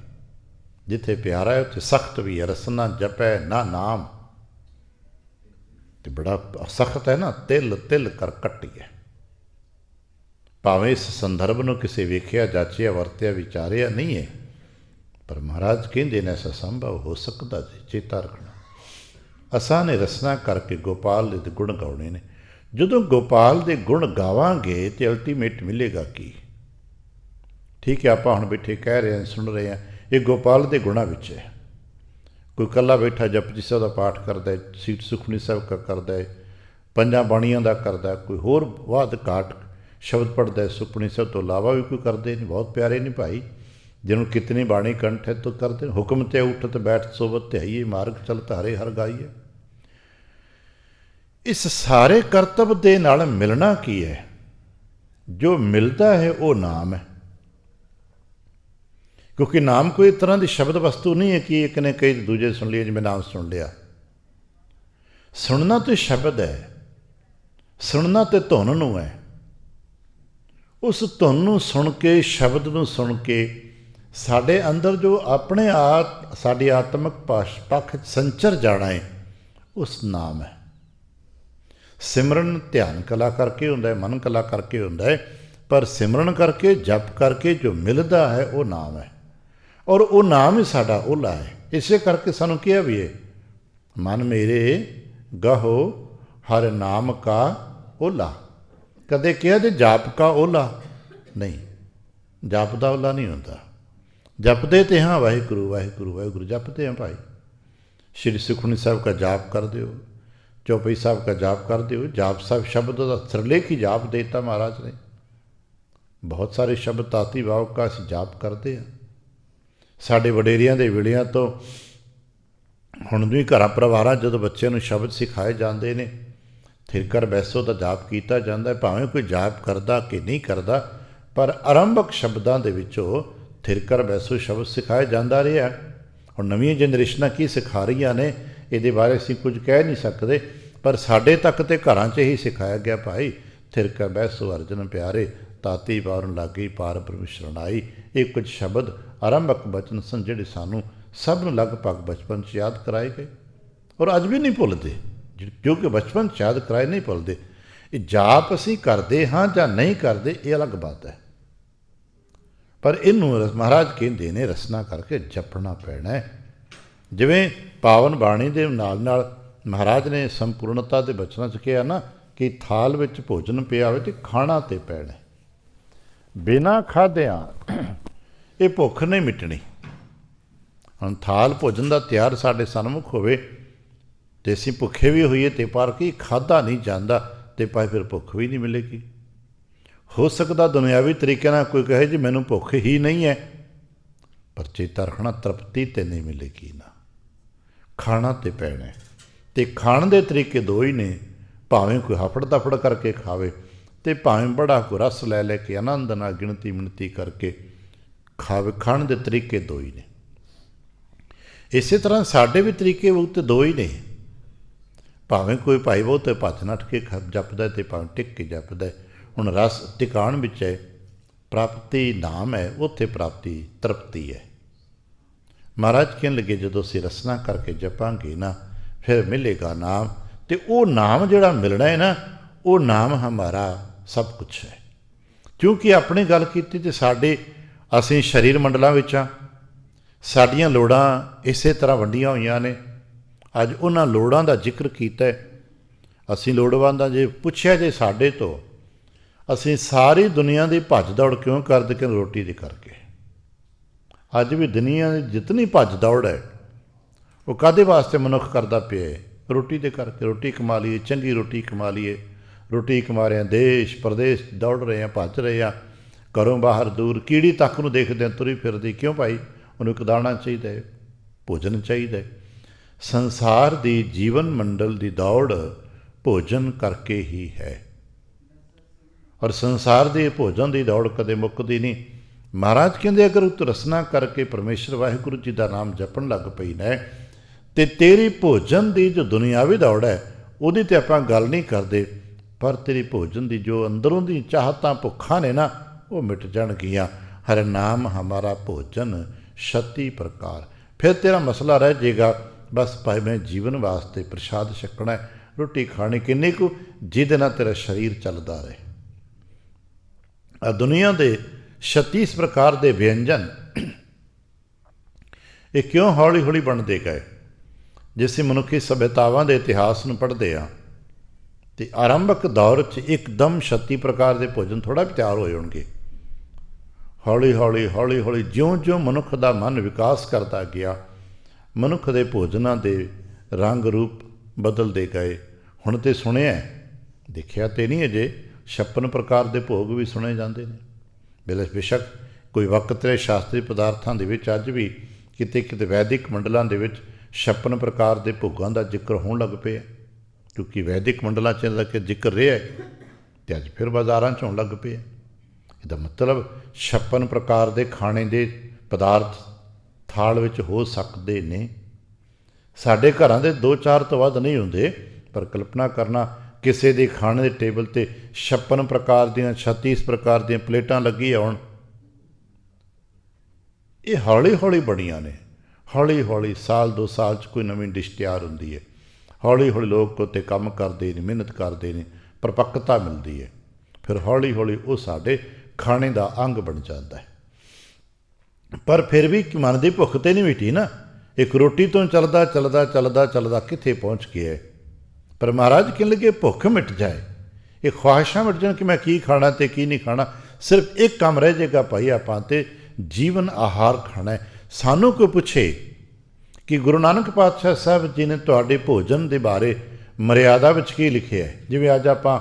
ਜਿੱਥੇ ਪਿਆਰਾ ਹੈ ਉੱਥੇ ਸਖਤ ਵੀ ਹੈ। ਰਸਨਾ ਜਪੈ ਨਾ ਨਾਮ, ਤੇ ਬੜਾ ਸਖਤ ਹੈ ਨਾ, ਤਿਲ ਤਿਲ ਕਰ ਕੱਟੀਏ। ਭਾਵੇਂ ਇਸ ਸੰਦਰਭ ਨੂੰ ਕਿਸੇ ਵੇਖਿਆ, ਜਾਚਿਆ, ਵਰਤਿਆ, ਵਿਚਾਰਿਆ ਨਹੀਂ ਹੈ, ਪਰ ਮਹਾਰਾਜ ਕਹਿੰਦੇ ਨੇ ਐਸਾ ਸੰਭਵ ਹੋ ਸਕਦਾ ਜੀ, ਚੇਤਾ ਰੱਖਣਾ। ਅਸਾਂ ਨੇ ਰਸਨਾ ਕਰਕੇ ਗੋਪਾਲ ਦੇ ਗੁਣ ਗਾਉਣੇ ਨੇ। ਜਦੋਂ ਗੋਪਾਲ ਦੇ ਗੁਣ ਗਾਵਾਂਗੇ ਤੇ ਅਲਟੀਮੇਟ ਮਿਲੇਗਾ ਕੀ? ਠੀਕ ਹੈ, ਆਪਾਂ ਹੁਣ ਬੈਠੇ ਕਹਿ ਰਹੇ ਹਾਂ, ਸੁਣ ਰਹੇ ਹਾਂ, ਇਹ ਗੋਪਾਲ ਦੇ ਗੁਣਾਂ ਵਿੱਚ ਹੈ। ਕੋਈ ਇਕੱਲਾ ਬੈਠਾ ਜਪਜੀ ਸਾਹਿਬ ਦਾ ਪਾਠ ਕਰਦਾ ਹੈ, ਸੀਟ ਸੁਖਮਨੀ ਸਾਹਿਬ ਦਾ ਕਰਦਾ ਹੈ, ਪੰਜਾਂ ਬਾਣੀਆਂ ਦਾ ਕਰਦਾ, ਕੋਈ ਹੋਰ ਵਾਧ ਘਾਟ ਸ਼ਬਦ ਪੜ੍ਹਦਾ ਹੈ, ਸੁਖਮਨੀ ਸਾਹਿਬ ਤੋਂ ਇਲਾਵਾ ਵੀ ਕੋਈ ਕਰਦੇ ਨਹੀਂ, ਬਹੁਤ ਪਿਆਰੇ ਨਹੀਂ ਭਾਈ, ਜਿਹਨੂੰ ਕਿਤਨੀ ਬਾਣੀ ਕੰਠ ਹੈ ਤੋ ਕਰਦੇ। ਹੁਕਮ ਤੇ ਉਠਤ ਬੈਠ ਸੋਬਤ ਧਿਆਈਏ, ਮਾਰਗ ਚਲਤ ਹਰੇ ਹਰ ਗਾਈਏ। ਇਸ ਸਾਰੇ ਕਰਤੱਵ ਦੇ ਨਾਲ ਮਿਲਣਾ ਕੀ ਹੈ? ਜੋ ਮਿਲਦਾ ਹੈ ਉਹ ਨਾਮ ਹੈ। ਕਿਉਂਕਿ ਨਾਮ ਕੋਈ ਤਰ੍ਹਾਂ ਦੀ ਸ਼ਬਦ ਵਸਤੂ ਨਹੀਂ ਹੈ ਕਿ ਇੱਕ ਨੇ ਕਈ ਦੂਜੇ ਸੁਣ ਲਿਆ, ਜਿਵੇਂ ਨਾਮ ਸੁਣ ਲਿਆ। ਸੁਣਨਾ ਤੇ ਸ਼ਬਦ ਹੈ, ਸੁਣਨਾ ਤੇ ਧੁਨ ਨੂੰ ਹੈ। ਉਸ ਧੁਨ ਨੂੰ ਸੁਣ ਕੇ, ਸ਼ਬਦ ਨੂੰ ਸੁਣ ਕੇ ਸਾਡੇ ਅੰਦਰ ਜੋ ਆਪਣੇ ਆਪ ਸਾਡੀ ਆਤਮਿਕ ਪੱਖ ਸੰਚਰ ਜਾਣਾ ਹੈ, ਉਸ ਨਾਮ ਹੈ। ਸਿਮਰਨ ਧਿਆਨ ਕਲਾ ਕਰਕੇ ਹੁੰਦਾ ਹੈ, ਮਨ ਕਲਾ ਕਰਕੇ ਹੁੰਦਾ ਹੈ, ਪਰ ਸਿਮਰਨ ਕਰਕੇ, ਜਪ ਕਰਕੇ ਜੋ ਮਿਲਦਾ ਹੈ ਉਹ ਨਾਮ ਹੈ। ਔਰ ਉਹ ਨਾਮ ਹੀ ਸਾਡਾ ਓਲਾ ਹੈ। ਇਸੇ ਕਰਕੇ ਸਾਨੂੰ ਕਿਹਾ ਵੀ ਹੈ, ਮਨ ਮੇਰੇ ਗਹੋ ਹਰ ਨਾਮ ਕਾ ਓਲਾ। ਕਦੇ ਕਿਹਾ ਜੇ ਜਾਪ ਕਾ ਓਲਾ ਨਹੀਂ, ਜਪ ਦਾ ਓਲਾ ਨਹੀਂ ਹੁੰਦਾ। ਜਪਦੇ ਤੇ ਹਾਂ ਵਾਹਿਗੁਰੂ ਵਾਹਿਗੁਰੂ ਵਾਹਿਗੁਰੂ ਜਪਦੇ ਹਾਂ ਭਾਈ। ਸ਼੍ਰੀ ਸੁਖਮਨੀ ਸਾਹਿਬ का जाप कर दो, चौपाई साहब का जाप कर दो। जाप ਸਾਹਿਬ ਸ਼ਬਦ ਦਾ ਸਿਰਲੇਖ ਹੀ ਜਾਪ ਦੇਤਾ ਮਹਾਰਾਜ ਨੇ। ਬਹੁਤ ਸਾਰੇ ਸ਼ਬਦ ਤਾਤੀ ਭਾਵ ਕਾ ਅਸੀਂ ਜਾਪ ਕਰਦੇ ਹਾਂ। ਸਾਡੇ ਵਡੇਰਿਆਂ ਦੇ ਵੇਲਿਆਂ ਤੋਂ ਹੁਣ ਵੀ ਘਰਾਂ ਪਰਿਵਾਰਾਂ ਜਦੋਂ ਬੱਚਿਆਂ ਨੂੰ ਸ਼ਬਦ ਸਿਖਾਏ ਜਾਂਦੇ ਨੇ, ਥਿਰਕਰ ਬੈਸੋ ਦਾ ਜਾਪ ਕੀਤਾ ਜਾਂਦਾ ਹੈ। ਭਾਵੇਂ ਕੋਈ ਜਾਪ ਕਰਦਾ ਕਿ ਨਹੀਂ ਕਰਦਾ, ਪਰ ਆਰੰਭਕ ਸ਼ਬਦਾਂ ਦੇ ਵਿੱਚੋਂ ਥਿਰਕਰ ਬੈਸੋ ਸ਼ਬਦ ਸਿਖਾਇਆ ਜਾਂਦਾ ਰਿਹਾ। ਹੁਣ ਨਵੀਆਂ ਜਨਰੇਸ਼ਨਾਂ ਕੀ ਸਿਖਾ ਰਹੀਆਂ ਨੇ ਇਹਦੇ ਬਾਰੇ ਅਸੀਂ ਕੁਝ ਕਹਿ ਨਹੀਂ ਸਕਦੇ, ਪਰ ਸਾਡੇ ਤੱਕ ਤੇ ਘਰਾਂ 'ਚ ਹੀ ਸਿਖਾਇਆ ਗਿਆ ਭਾਈ, ਥਿਰਕਰ ਬੈਸੋ ਅਰਜਨ ਪਿਆਰੇ, ਤਾਤੀ ਵਾਰਨ ਲਾਗੀ ਪਾਰ ਬ੍ਰਹਮ ਸ਼ਰਣਾਈ। ਇਹ ਕੁਝ ਸ਼ਬਦ ਆਰੰਭਕ ਬਚਨ ਸਨ ਜਿਹੜੇ ਸਾਨੂੰ ਸਭ ਨੂੰ ਲਗਭਗ ਬਚਪਨ 'ਚ ਯਾਦ ਕਰਾਏ ਗਏ ਔਰ ਅੱਜ ਵੀ ਨਹੀਂ ਭੁੱਲਦੇ। ਜੋ ਕਿ ਬਚਪਨ 'ਚ ਯਾਦ ਕਰਾਏ ਨਹੀਂ ਭੁੱਲਦੇ। ਇਹ ਜਾਪ ਅਸੀਂ ਕਰਦੇ ਹਾਂ ਜਾਂ ਨਹੀਂ ਕਰਦੇ ਇਹ ਅਲੱਗ ਬਾਤ ਹੈ, ਪਰ ਇਹਨੂੰ ਮਹਾਰਾਜ ਕਹਿੰਦੇ ਨੇ ਰਸਨਾ ਕਰਕੇ ਜਪਣਾ ਪੈਣਾ ਹੈ। ਜਿਵੇਂ ਪਾਵਨ ਬਾਣੀ ਦੇ ਨਾਲ ਨਾਲ ਮਹਾਰਾਜ ਨੇ ਸੰਪੂਰਨਤਾ ਦੇ ਬਚਨਾਂ 'ਚ ਕਿਹਾ ਨਾ ਕਿ ਥਾਲ ਵਿੱਚ ਭੋਜਨ ਪਿਆ ਹੋਵੇ ਤੇ ਖਾਣਾ ਤੇ ਪੈਣਾ। ਬਿਨਾਂ ਖਾਧਿਆਂ ਇਹ ਭੁੱਖ ਨਹੀਂ ਮਿਟਣੀ। ਹੁਣ ਥਾਲ ਭੋਜਨ ਦਾ ਤਿਆਰ ਸਾਡੇ ਸਨਮੁਖ ਹੋਵੇ ਤੇ ਅਸੀਂ ਭੁੱਖੇ ਵੀ ਹੋਈਏ ਤੇ ਪਰ ਕੀ ਖਾਧਾ ਨਹੀਂ ਜਾਂਦਾ ਤੇ ਭਾਈ ਫਿਰ ਭੁੱਖ ਵੀ ਨਹੀਂ ਮਿਲੇਗੀ। ਹੋ ਸਕਦਾ ਦੁਨਿਆਵੀ ਤਰੀਕੇ ਨਾਲ ਕੋਈ ਕਹੇ ਜੀ ਮੈਨੂੰ ਭੁੱਖ ਹੀ ਨਹੀਂ ਹੈ, ਪਰ ਚੇਤਾ ਰੱਖਣਾ ਤ੍ਰਿਪਤੀ ਤੇ ਨਹੀਂ ਮਿਲੇਗੀ ਨਾ। ਖਾਣਾ ਤੇ ਪੈਣਾ ਤੇ ਖਾਣ ਦੇ ਤਰੀਕੇ ਦੋ ਹੀ ਨੇ, ਭਾਵੇਂ ਕੋਈ ਹਫੜ ਦਫੜ ਕਰਕੇ ਖਾਵੇ ਤੇ ਭਾਵੇਂ ਬੜਾ ਕੋਈ ਰਸ ਲੈ ਲੈ ਕੇ ਆਨੰਦ ਨਾਲ ਗਿਣਤੀ ਮਿਣਤੀ ਕਰਕੇ ਖਾਵੇ। ਖਾਣ ਦੇ ਤਰੀਕੇ ਦੋ ਹੀ ਨੇ। ਇਸੇ ਤਰ੍ਹਾਂ ਸਾਡੇ ਵੀ ਤਰੀਕੇ ਬਹੁਤ ਦੋ ਹੀ ਨੇ। ਭਾਵੇਂ ਕੋਈ ਭਾਈ ਬਹੁਤ ਭੱਜ ਨੱਠ ਕੇ ਜਪਦਾ ਤੇ ਭਾਵੇਂ ਟਿਕ ਕੇ ਜਪਦਾ। ਹੁਣ ਰਸ ਟਿਕਾਣ ਵਿੱਚ ਹੈ, ਪ੍ਰਾਪਤੀ ਨਾਮ ਹੈ, ਉੱਥੇ ਪ੍ਰਾਪਤੀ ਤ੍ਰਿਪਤੀ ਹੈ। ਮਹਾਰਾਜ ਕਹਿਣ ਲੱਗੇ ਜਦੋਂ ਅਸੀਂ ਰਸਨਾ ਕਰਕੇ ਜਪਾਂਗੇ ਨਾ ਫਿਰ ਮਿਲੇਗਾ ਨਾਮ, ਤੇ ਉਹ ਨਾਮ ਜਿਹੜਾ ਮਿਲਣਾ ਹੈ ਨਾ ਉਹ ਨਾਮ ਹਮਾਰਾ ਸਭ ਕੁਛ ਹੈ। ਕਿਉਂਕਿ ਆਪਣੀ ਗੱਲ ਕੀਤੀ ਤੇ ਸਾਡੇ ਅਸੀਂ ਸਰੀਰ ਮੰਡਲਾਂ ਵਿੱਚ ਹਾਂ, ਸਾਡੀਆਂ ਲੋੜਾਂ ਇਸੇ ਤਰ੍ਹਾਂ ਵੰਡੀਆਂ ਹੋਈਆਂ ਨੇ। ਅੱਜ ਉਹਨਾਂ ਲੋੜਾਂ ਦਾ ਜ਼ਿਕਰ ਕੀਤਾ। ਅਸੀਂ ਲੋੜਵੰਦ ਹਾਂ। ਜੇ ਪੁੱਛਿਆ ਜੇ ਸਾਡੇ ਤੋਂ ਅਸੀਂ ਸਾਰੀ ਦੁਨੀਆ ਦੀ ਭੱਜ ਦੌੜ ਕਿਉਂ ਕਰਦੇ ਕਿ ਰੋਟੀ ਦੇ ਕਰਕੇ। ਅੱਜ ਵੀ ਦੁਨੀਆ ਦੀ ਜਿਤਨੀ ਭੱਜ ਦੌੜ ਹੈ ਉਹ ਕਾਹਦੇ ਵਾਸਤੇ ਮਨੁੱਖ ਕਰਦਾ ਪਿਆ ਹੈ? ਰੋਟੀ ਦੇ ਕਰਕੇ। ਰੋਟੀ ਕਮਾ ਲਈਏ, ਚੰਗੀ ਰੋਟੀ ਕਮਾ ਲਈਏ। ਰੋਟੀ ਕਮਾ ਰਹੇ ਹਾਂ, ਦੇਸ਼ ਪ੍ਰਦੇਸ਼ ਦੌੜ ਰਹੇ ਹਾਂ, ਭੱਜ ਰਹੇ ਹਾਂ, ਘਰੋਂ ਬਾਹਰ ਦੂਰ। ਕੀੜੀ ਤੱਕ ਨੂੰ ਦੇਖਦੇ ਹਾਂ ਤੁਰੀ ਫਿਰਦੀ। ਕਿਉਂ ਭਾਈ? ਉਹਨੂੰ ਇੱਕ ਦਾਣਾ ਚਾਹੀਦਾ ਹੈ, ਭੋਜਨ ਚਾਹੀਦਾ ਹੈ। ਸੰਸਾਰ ਦੀ ਜੀਵਨ ਮੰਡਲ ਦੀ ਦੌੜ ਭੋਜਨ ਕਰਕੇ ਹੀ ਹੈ। ਔਰ ਸੰਸਾਰ ਦੇ ਭੋਜਨ ਦੀ ਦੌੜ ਕਦੇ ਮੁੱਕਦੀ ਨਹੀਂ। ਮਹਾਰਾਜ ਕਹਿੰਦੇ ਅਗਰ ਤੂੰ ਰਸਨਾ ਕਰਕੇ ਪਰਮੇਸ਼ਰ ਵਾਹਿਗੁਰੂ ਜੀ ਦਾ ਨਾਮ ਜਪਣ ਲੱਗ ਪਈ ਨਾ, ਤੇ ਤੇਰੀ ਭੋਜਨ ਦੀ ਜੋ ਦੁਨਿਆਵੀ ਦੌੜ ਹੈ ਉਹਦੀ ਤੇ ਆਪਾਂ ਗੱਲ ਨਹੀਂ ਕਰਦੇ, ਪਰ ਤੇਰੀ ਭੋਜਨ ਦੀ ਜੋ ਅੰਦਰੋਂ ਦੀ ਚਾਹਤਾਂ ਭੁੱਖਾਂ ਨੇ ਨਾ ਉਹ ਮਿਟ ਜਾਣਗੀਆਂ। ਹਰਿ ਨਾਮ ਹਮਾਰਾ ਭੋਜਨ ਛੱਤੀ ਪ੍ਰਕਾਰ। ਫਿਰ ਤੇਰਾ ਮਸਲਾ ਰਹਿ ਜਾਏਗਾ, ਬਸ ਭਾਈ ਮੈਂ ਜੀਵਨ ਵਾਸਤੇ ਪ੍ਰਸ਼ਾਦ ਛਕਣਾ, ਰੋਟੀ ਖਾਣੀ ਕਿੰਨੀ ਕੁ ਜਿਹਦੇ ਨਾਲ ਤੇਰਾ ਸਰੀਰ ਚੱਲਦਾ ਰਹੇ। ਆ ਦੁਨੀਆ ਦੇ 36 ਪ੍ਰਕਾਰ ਦੇ ਵਿਅੰਜਨ ਇਹ ਕਿਉਂ ਹੌਲੀ ਹੌਲੀ ਬਣਦੇ ਗਏ? ਜੇ ਅਸੀਂ ਮਨੁੱਖੀ ਸਭਿਅਤਾਵਾਂ ਦੇ ਇਤਿਹਾਸ ਨੂੰ ਪੜ੍ਹਦੇ ਹਾਂ ਤੇ ਆਰੰਭਕ ਦੌਰ 'ਚ ਇੱਕਦਮ 36 ਪ੍ਰਕਾਰ ਦੇ ਭੋਜਨ ਥੋੜ੍ਹਾ ਵੀ ਤਿਆਰ ਹੋਏ ਹੋਣਗੇ। ਹੌਲੀ ਹੌਲੀ ਹੌਲੀ ਹੌਲੀ ਜਿਉਂ-ਜਿਉਂ ਮਨੁੱਖ ਦਾ ਮਨ ਵਿਕਾਸ ਕਰਦਾ ਗਿਆ, ਮਨੁੱਖ ਦੇ ਭੋਜਨਾਂ ਦੇ ਰੰਗ ਰੂਪ ਬਦਲਦੇ ਗਏ। ਹੁਣ ਤੇ ਸੁਣਿਆ, ਦੇਖਿਆ ਤੇ ਨਹੀਂ ਅਜੇ, 56 ਪ੍ਰਕਾਰ ਦੇ ਭੋਗ ਵੀ ਸੁਣੇ ਜਾਂਦੇ ਨੇ। ਬੇਸ਼ੱਕ ਕੋਈ ਵਕਤ ਦੇ ਸ਼ਾਸਤਰੀ ਪਦਾਰਥਾਂ ਦੇ ਵਿੱਚ ਅੱਜ ਵੀ ਕਿਤੇ ਕਿਤੇ ਵੈਦਿਕ ਮੰਡਲਾਂ ਦੇ ਵਿੱਚ 56 ਪ੍ਰਕਾਰ ਦੇ ਭੋਗਾਂ ਦਾ ਜ਼ਿਕਰ ਹੋਣ ਲੱਗ ਪਿਆ, ਕਿਉਂਕਿ ਵੈਦਿਕ ਮੰਡਲਾਂ 'ਚ ਇਹਦਾ ਕਿ ਜ਼ਿਕਰ ਰਿਹਾ ਅਤੇ ਅੱਜ ਫਿਰ ਬਾਜ਼ਾਰਾਂ 'ਚ ਹੋਣ ਲੱਗ ਪਿਆ। ਇਹਦਾ ਮਤਲਬ 56 ਪ੍ਰਕਾਰ ਦੇ ਖਾਣੇ ਦੇ ਪਦਾਰਥ ਥਾਲ ਵਿੱਚ ਹੋ ਸਕਦੇ ਨੇ। ਸਾਡੇ ਘਰਾਂ ਦੇ 2-4 ਤੋਂ ਵੱਧ ਨਹੀਂ ਹੁੰਦੇ, ਪਰ ਕਲਪਨਾ ਕਰਨਾ ਕਿਸੇ ਦੇ ਖਾਣੇ ਦੇ ਟੇਬਲ 'ਤੇ 56 ਪ੍ਰਕਾਰ ਦੀਆਂ 36 ਪ੍ਰਕਾਰ ਦੀਆਂ ਪਲੇਟਾਂ ਲੱਗੀ ਹੋਣ। ਇਹ ਹੌਲੀ ਹੌਲੀ ਬਣੀਆਂ ਨੇ। ਹੌਲੀ ਹੌਲੀ ਸਾਲ 2 ਸਾਲ 'ਚ ਕੋਈ ਨਵੀਂ ਡਿਸ਼ ਤਿਆਰ ਹੁੰਦੀ ਹੈ। ਹੌਲੀ ਹੌਲੀ ਲੋਕ ਉੱਤੇ ਕੰਮ ਕਰਦੇ ਨੇ, ਮਿਹਨਤ ਕਰਦੇ ਨੇ, ਪਰਪੱਕਤਾ ਮਿਲਦੀ ਹੈ। ਫਿਰ ਹੌਲੀ ਹੌਲੀ ਉਹ ਸਾਡੇ ਖਾਣੇ ਦਾ ਅੰਗ ਬਣ ਜਾਂਦਾ ਹੈ। ਪਰ ਫਿਰ ਵੀ ਮਨ ਦੀ ਭੁੱਖ ਤੇ ਨਹੀਂ ਮਿਟੀ ਨਾ। ਇੱਕ ਰੋਟੀ ਤੋਂ ਚੱਲਦਾ ਚੱਲਦਾ ਚੱਲਦਾ ਚੱਲਦਾ ਕਿੱਥੇ ਪਹੁੰਚ ਗਿਆ ਹੈ। ਪਰ ਮਹਾਰਾਜ ਕਹਿਣ ਲੱਗੇ ਭੁੱਖ ਮਿਟ ਜਾਏ, ਇਹ ਖੁਆਇਸ਼ਾਂ ਮਿਟ ਜਾਣ ਕਿ ਮੈਂ ਕੀ ਖਾਣਾ ਅਤੇ ਕੀ ਨਹੀਂ ਖਾਣਾ। ਸਿਰਫ ਇੱਕ ਕੰਮ ਰਹਿ ਜਾਏਗਾ ਭਾਈ, ਆਪਾਂ ਤੇ ਜੀਵਨ ਆਹਾਰ ਖਾਣਾ ਹੈ। ਸਾਨੂੰ ਕੋਈ ਪੁੱਛੇ ਕਿ ਗੁਰੂ ਨਾਨਕ ਪਾਤਸ਼ਾਹ ਸਾਹਿਬ ਜੀ ਨੇ ਤੁਹਾਡੇ ਭੋਜਨ ਦੇ ਬਾਰੇ ਮਰਿਆਦਾ ਵਿੱਚ ਕੀ ਲਿਖਿਆ ਹੈ। ਜਿਵੇਂ ਅੱਜ ਆਪਾਂ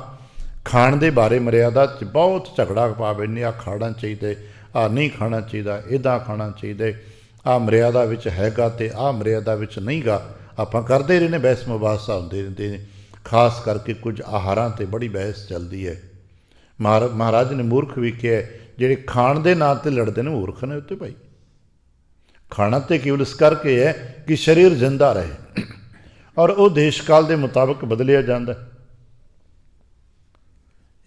ਖਾਣ ਦੇ ਬਾਰੇ ਮਰਿਆਦਾ 'ਚ ਬਹੁਤ ਝਗੜਾ ਪਾ ਬੈਠੇ, ਆਹ ਖਾਣਾ ਚਾਹੀਦਾ, ਆਹ ਨਹੀਂ ਖਾਣਾ ਚਾਹੀਦਾ, ਇੱਦਾਂ ਖਾਣਾ ਚਾਹੀਦਾ, ਆਹ ਮਰਿਆਦਾ ਵਿੱਚ ਹੈਗਾ ਅਤੇ ਆਹ ਮਰਿਆਦਾ ਵਿੱਚ ਨਹੀਂ ਗਾ। ਆਪਾਂ ਕਰਦੇ ਰਹੇ ਨੇ, ਬਹਿਸ ਮੁਬਾਹਸਾ ਹੁੰਦੇ ਰਹਿੰਦੇ ਨੇ। ਖਾਸ ਕਰਕੇ ਕੁਝ ਆਹਾਰਾਂ 'ਤੇ ਬੜੀ ਬਹਿਸ ਚੱਲਦੀ ਹੈ। ਮਹਾਰਾਜ ਨੇ ਮੂਰਖ ਵੀ ਕਿਹਾ, ਜਿਹੜੇ ਖਾਣ ਦੇ ਨਾਂ 'ਤੇ ਲੜਦੇ ਨੇ ਮੂਰਖ ਨੇ ਉੱਤੇ ਭਾਈ। ਖਾਣਾ ਤਾਂ ਕੇਵਲ ਇਸ ਕਰਕੇ ਹੈ ਕਿ ਸਰੀਰ ਜਿੰਦਾ ਰਹੇ, ਔਰ ਉਹ ਦੇਸ਼ ਕਾਲ ਦੇ ਮੁਤਾਬਕ ਬਦਲਿਆ ਜਾਂਦਾ।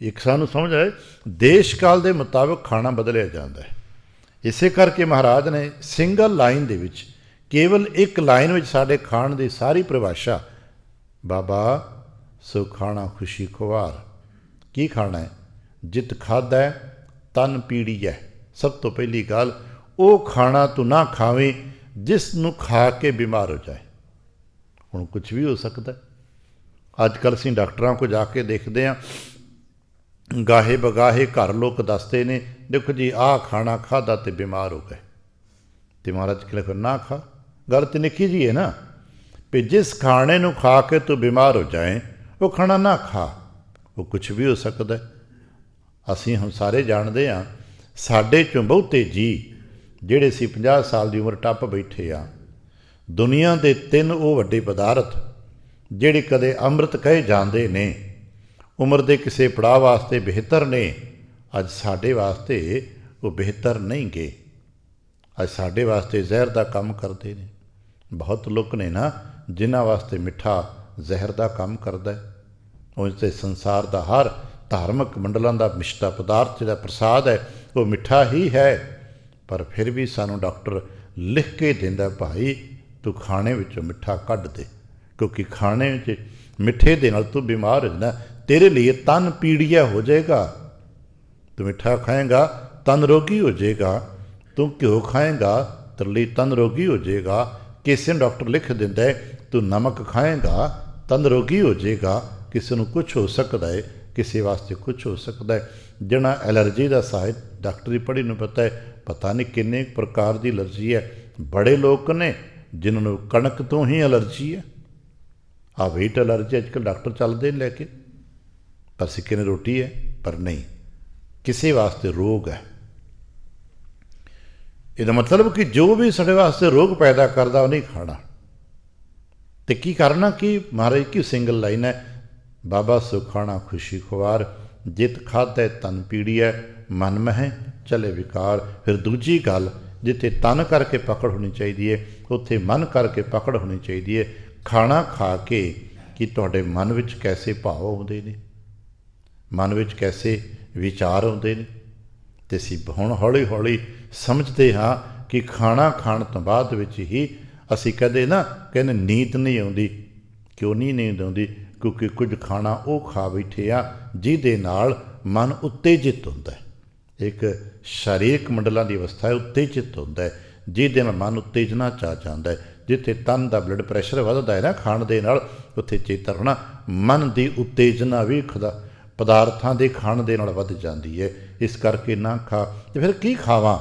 ਇੱਕ ਸਾਨੂੰ ਸਮਝ ਆਏ, ਦੇਸ਼ ਕਾਲ ਦੇ ਮੁਤਾਬਕ ਖਾਣਾ ਬਦਲਿਆ ਜਾਂਦਾ ਹੈ। ਇਸੇ ਕਰਕੇ ਮਹਾਰਾਜ ਨੇ ਸਿੰਗਲ ਲਾਈਨ ਦੇ ਵਿੱਚ, ਕੇਵਲ ਇੱਕ ਲਾਈਨ ਵਿੱਚ ਸਾਡੇ ਖਾਣ ਦੀ ਸਾਰੀ ਪਰਿਭਾਸ਼ਾ, ਬਾਬਾ ਸੋ ਖਾਣਾ ਖੁਸ਼ੀ ਖੁਆਰ। ਕੀ ਖਾਣਾ ਹੈ? ਜਿਤ ਖਾਧਾ ਤਨ ਪੀੜੀ ਹੈ। ਸਭ ਤੋਂ ਪਹਿਲੀ ਗੱਲ, ਉਹ ਖਾਣਾ ਤੂੰ ਨਾ ਖਾਵੇਂ ਜਿਸ ਨੂੰ ਖਾ ਕੇ ਬਿਮਾਰ ਹੋ ਜਾਏ। ਹੁਣ ਕੁਝ ਵੀ ਹੋ ਸਕਦਾ। ਅੱਜ ਕੱਲ੍ਹ ਅਸੀਂ ਡਾਕਟਰਾਂ ਕੋਲ ਜਾ ਕੇ ਦੇਖਦੇ ਹਾਂ, ਗਾਹੇ ਬਗਾਹੇ ਘਰ ਲੋਕ ਦੱਸਦੇ ਨੇ, ਦੇਖੋ ਜੀ ਆਹ ਖਾਣਾ ਖਾਧਾ ਅਤੇ ਬਿਮਾਰ ਹੋ ਗਏ। ਅਤੇ ਮਹਾਰਾਜ ਕਹਿੰਦੇ ਫਿਰ ਨਾ ਖਾ। ਗੱਲ ਤਾਂ ਨਿੱਕੀ ਜਿਹੀ ਹੈ ਨਾ, ਵੀ ਜਿਸ ਖਾਣੇ ਨੂੰ ਖਾ ਕੇ ਤੂੰ ਬਿਮਾਰ ਹੋ ਜਾਏ ਉਹ ਖਾਣਾ ਨਾ ਖਾ। ਉਹ ਕੁਛ ਵੀ ਹੋ ਸਕਦਾ। ਅਸੀਂ ਹੁਣ ਸਾਰੇ ਜਾਣਦੇ ਹਾਂ, ਸਾਡੇ 'ਚੋਂ ਬਹੁਤੇ ਜੀਅ ਜਿਹੜੇ ਸੀ 50 ਸਾਲ ਦੀ ਉਮਰ ਟੱਪ ਬੈਠੇ ਆ। ਦੁਨੀਆ ਦੇ 3 ਉਹ ਵੱਡੇ ਪਦਾਰਥ ਜਿਹੜੇ ਕਦੇ ਅੰਮ੍ਰਿਤ ਕਹੇ ਜਾਂਦੇ ਨੇ, ਉਮਰ ਦੇ ਕਿਸੇ ਪੜਾਅ ਵਾਸਤੇ ਬਿਹਤਰ ਨੇ, ਅੱਜ ਸਾਡੇ ਵਾਸਤੇ ਉਹ ਬਿਹਤਰ ਨਹੀਂ ਗੇ। ਅੱਜ ਸਾਡੇ ਵਾਸਤੇ ਜ਼ਹਿਰ ਦਾ ਕੰਮ ਕਰਦੇ ਨੇ। ਬਹੁਤ ਲੋਕ ਨੇ ਨਾ ਜਿਨ੍ਹਾਂ ਵਾਸਤੇ ਮਿੱਠਾ ਜ਼ਹਿਰ ਦਾ ਕੰਮ ਕਰਦਾ। ਉਂਝ ਤੇ ਸੰਸਾਰ ਦਾ ਹਰ ਧਾਰਮਿਕ ਮੰਡਲਾਂ ਦਾ ਮਿਸ਼ਟਾ ਪਦਾਰਥ ਜਿਹੜਾ ਪ੍ਰਸਾਦ ਹੈ ਉਹ ਮਿੱਠਾ ਹੀ ਹੈ। ਪਰ ਫਿਰ ਵੀ ਸਾਨੂੰ ਡਾਕਟਰ ਲਿਖ ਕੇ ਦਿੰਦਾ, ਭਾਈ ਤੂੰ ਖਾਣੇ ਵਿੱਚੋਂ ਮਿੱਠਾ ਕੱਢ ਦੇ, ਕਿਉਂਕਿ ਖਾਣੇ ਵਿੱਚ ਮਿੱਠੇ ਦੇ ਨਾਲ ਤੂੰ ਬਿਮਾਰ ਹੋ ਜਾਣਾ। ਤੇਰੇ ਲਈ ਤਨ ਪੀੜੀਆ ਹੋ ਜਾਏਗਾ। ਤੂੰ ਮਿੱਠਾ ਖਾਏਂਗਾ ਤਨ ਰੋਗੀ ਹੋ ਜਾਏਗਾ। ਤੂੰ ਘਿਓ ਖਾਏਂਗਾ ਤੇਰੇ ਲਈ ਤਨ ਰੋਗੀ ਹੋ ਜਾਏਗਾ। ਕਿਸੇ ਨੂੰ ਡਾਕਟਰ ਲਿਖ ਦਿੰਦਾ ਹੈ ਤੂੰ ਨਮਕ ਖਾਏਂਗਾ ਤਨ ਰੋਗੀ ਹੋ ਜਾਏਗਾ। ਕਿਸੇ ਨੂੰ ਕੁਛ ਹੋ ਸਕਦਾ ਹੈ, ਕਿਸੇ ਵਾਸਤੇ ਕੁਛ ਹੋ ਸਕਦਾ ਹੈ। ਜਿਹਨਾਂ ਐਲਰਜੀ ਦਾ ਸਾਹਿਤ ਡਾਕਟਰੀ ਪੜ੍ਹੀ ਨੂੰ ਪਤਾ ਹੈ, ਪਤਾ ਨਹੀਂ ਕਿੰਨੇ ਪ੍ਰਕਾਰ ਦੀ ਐਲਰਜੀ ਹੈ। ਬੜੇ ਲੋਕ ਨੇ ਜਿਨ੍ਹਾਂ ਨੂੰ ਕਣਕ ਤੋਂ ਹੀ ਐਲਰਜੀ ਹੈ। ਆ ਵੀਟ ਐਲਰਜੀ ਅੱਜ ਕੱਲ੍ਹ ਡਾਕਟਰ ਚੱਲਦੇ ਨੇ ਲੈ ਕੇ, ਪਰ ਸਿੱਕੇ ਨੇ ਰੋਟੀ ਹੈ, ਪਰ ਨਹੀਂ, ਕਿਸੇ ਵਾਸਤੇ ਰੋਗ ਹੈ। ਇਹਦਾ ਮਤਲਬ ਕਿ ਜੋ ਵੀ ਸਾਡੇ ਵਾਸਤੇ ਰੋਗ ਪੈਦਾ ਕਰਦਾ ਉਹ ਨਹੀਂ ਖਾਣਾ। ਤੇ ਕੀ ਕਰਨਾ? ਕਿ ਮਹਾਰਾਜ ਕੀ ਸਿੰਗਲ ਲਾਈਨ ਹੈ, ਬਾਬਾ ਸੁਖਾਣਾ ਖੁਸ਼ੀ ਖੁਆਰ, ਜਿਤ ਖਾਧੈ ਤਨ ਪੀੜੀਐ, ਮਨ ਮਹਿ ਚਲੇ ਵਿਕਾਰ। ਫਿਰ ਦੂਜੀ ਗੱਲ, ਜਿੱਥੇ ਤਨ ਕਰਕੇ ਪਕੜ ਹੋਣੀ ਚਾਹੀਦੀ ਹੈ ਉੱਥੇ ਮਨ ਕਰਕੇ ਪਕੜ ਹੋਣੀ ਚਾਹੀਦੀ ਹੈ। ਖਾਣਾ ਖਾ ਕੇ ਕਿ ਤੁਹਾਡੇ ਮਨ ਵਿੱਚ ਕੈਸੇ ਭਾਵ ਆਉਂਦੇ ਨੇ, ਮਨ ਵਿੱਚ ਕੈਸੇ ਵਿਚਾਰ ਆਉਂਦੇ ਨੇ। ਅਤੇ ਅਸੀਂ ਹੁਣ ਹੌਲੀ ਹੌਲੀ ਸਮਝਦੇ ਹਾਂ ਕਿ ਖਾਣਾ ਖਾਣ ਤੋਂ ਬਾਅਦ ਵਿੱਚ ਹੀ ਅਸੀਂ ਕਦੇ ਨਾ ਕਹਿੰਦੇ ਨੀਂਦ ਨਹੀਂ ਆਉਂਦੀ। ਕਿਉਂ ਨਹੀਂ ਨੀਂਦ ਆਉਂਦੀ? ਕਿਉਂਕਿ ਕੁਝ ਖਾਣਾ ਉਹ ਖਾ ਬੈਠੇ ਆ ਜਿਹਦੇ ਨਾਲ ਮਨ ਉਤੇਜਿਤ ਹੁੰਦਾ ਹੈ। ਇੱਕ ਸਰੀਰਕ ਮੰਡਲਾਂ ਦੀ ਅਵਸਥਾ ਹੈ, ਉਤੇਜਿਤ ਹੁੰਦਾ ਹੈ, ਜਿਹਦੇ ਨਾਲ ਮਨ ਉਤੇਜਨਾ ਚਾਹ ਜਾਂਦਾ ਹੈ। ਜਿੱਥੇ ਤਨ ਦਾ ਬਲੱਡ ਪ੍ਰੈਸ਼ਰ ਵੱਧਦਾ ਹੈ ਨਾ ਖਾਣ ਦੇ ਨਾਲ, ਉੱਥੇ ਚੇਤਾ ਰੱਖਣਾ ਮਨ ਦੀ ਉਤੇਜਨਾ ਵੀ ਪਦਾਰਥਾਂ ਦੇ ਖਾਣ ਦੇ ਨਾਲ ਵੱਧ ਜਾਂਦੀ ਹੈ। ਇਸ ਕਰਕੇ ਨਾ ਖਾ। ਅਤੇ ਫਿਰ ਕੀ ਖਾਵਾਂ?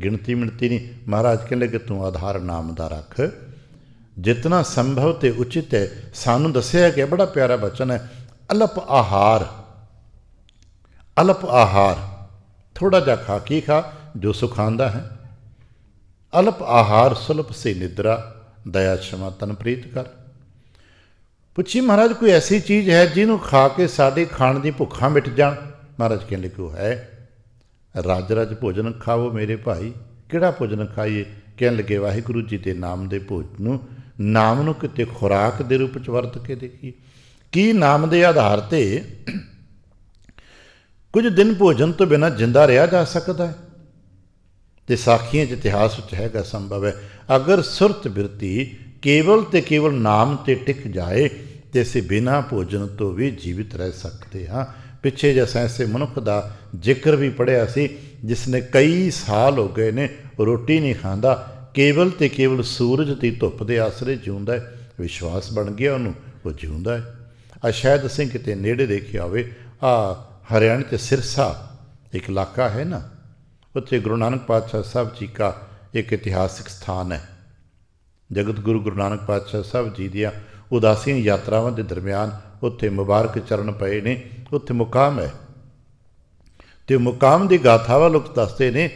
ਗਿਣਤੀ ਮਿਣਤੀ ਨਹੀਂ। ਮਹਾਰਾਜ ਕਹਿੰਦੇ ਕਿ ਤੂੰ ਆਧਾਰ ਨਾਮ ਦਾ ਰੱਖ, ਜਿਤਨਾ ਸੰਭਵ ਤੇ ਉਚਿਤ ਹੈ। ਸਾਨੂੰ ਦੱਸਿਆ ਕਿ ਬੜਾ ਪਿਆਰਾ ਬਚਨ ਹੈ, ਅਲਪ ਆਹਾਰ, ਅਲਪ ਆਹਾਰ, ਥੋੜ੍ਹਾ ਜਿਹਾ ਖਾ। ਕੀ ਖਾ? ਜੋ ਸੁਖਾਂਦਾ ਹੈ। ਅਲਪ ਆਹਾਰ ਸੁਲਪ ਸੇ ਨਿਦਰਾ, ਦਇਆ क्षमा ਤਨ ਪ੍ਰੀਤ ਕਰ। ਪੁੱਛੀ ਮਹਾਰਾਜ ਕੋਈ ਐਸੀ ਚੀਜ਼ ਹੈ ਜਿਹਨੂੰ ਖਾ ਕੇ ਸਾਡੇ ਖਾਣ ਦੀ ਭੁੱਖਾਂ ਮਿਟ ਜਾਣ? ਮਹਾਰਾਜ ਕਹਿੰਦੇ ਕਿ ਉਹ ਹੈ, ਰਜ ਰਜ ਭੋਜਨ ਖਾਵੋ ਮੇਰੇ ਭਾਈ। ਕਿਹੜਾ ਭੋਜਨ ਖਾਈਏ? ਕਹਿਣ ਲੱਗੇ ਵਾਹਿਗੁਰੂ ਜੀ ਦੇ ਨਾਮ ਦੇ ਭੋਜਨ ਨੂੰ, ਨਾਮ ਨੂੰ ਕਿਤੇ ਖੁਰਾਕ ਦੇ ਰੂਪ 'ਚ ਵਰਤ ਕੇ ਦੇਖੀਏ। ਕੀ ਨਾਮ ਦੇ ਆਧਾਰ 'ਤੇ ਕੁਝ ਦਿਨ ਭੋਜਨ ਤੋਂ ਬਿਨਾਂ ਜਿੰਦਾ ਰਿਹਾ ਜਾ ਸਕਦਾ ਹੈ? ਅਤੇ ਸਾਖੀਆਂ 'ਚ ਇਤਿਹਾਸ ਵਿੱਚ ਹੈਗਾ, ਸੰਭਵ ਹੈ। ਅਗਰ ਸੁਰਤ ਬਿਰਤੀ ਕੇਵਲ ਅਤੇ ਕੇਵਲ ਨਾਮ 'ਤੇ ਟਿਕ ਜਾਏ ਅਤੇ ਅਸੀਂ ਬਿਨਾਂ ਭੋਜਨ ਤੋਂ ਵੀ ਜੀਵਿਤ ਰਹਿ ਸਕਦੇ ਹਾਂ। ਪਿੱਛੇ ਜਿਹਾ ਐਸੇ ਮਨੁੱਖ ਦਾ ਜ਼ਿਕਰ ਵੀ ਪੜ੍ਹਿਆ ਸੀ ਜਿਸ ਨੇ ਕਈ ਸਾਲ ਹੋ ਗਏ ਨੇ ਰੋਟੀ ਨਹੀਂ ਖਾਂਦਾ, ਕੇਵਲ ਅਤੇ ਕੇਵਲ ਸੂਰਜ ਦੀ ਧੁੱਪ ਦੇ ਆਸਰੇ ਜਿਉਂਦਾ ਹੈ। ਵਿਸ਼ਵਾਸ ਬਣ ਗਿਆ ਉਹਨੂੰ, ਉਹ ਜਿਉਂਦਾ ਹੈ। ਆ ਸ਼ਾਇਦ ਅਸੀਂ ਕਿਤੇ ਨੇੜੇ ਦੇਖਿਆ ਹੋਵੇ, ਆ ਹਰਿਆਣੇ 'ਚ ਸਿਰਸਾ ਇੱਕ ਇਲਾਕਾ ਹੈ ਨਾ, ਉੱਥੇ ਗੁਰੂ ਨਾਨਕ ਪਾਤਸ਼ਾਹ ਸਾਹਿਬ ਜੀ ਦਾ ਇੱਕ ਇਤਿਹਾਸਿਕ ਸਥਾਨ ਹੈ। ਜਗਤ ਗੁਰੂ ਗੁਰੂ ਨਾਨਕ ਪਾਤਸ਼ਾਹ ਸਾਹਿਬ ਜੀ ਦੀਆਂ ਉਦਾਸੀਆਂ ਯਾਤਰਾਵਾਂ ਦੇ ਦਰਮਿਆਨ ਉੱਥੇ ਮੁਬਾਰਕ ਚਰਨ ਪਏ ਨੇ, ਉੱਥੇ ਮੁਕਾਮ ਹੈ। ਅਤੇ ਮੁਕਾਮ ਦੀ ਗਾਥਾਵਾਂ ਲੋਕ ਦੱਸਦੇ ਨੇ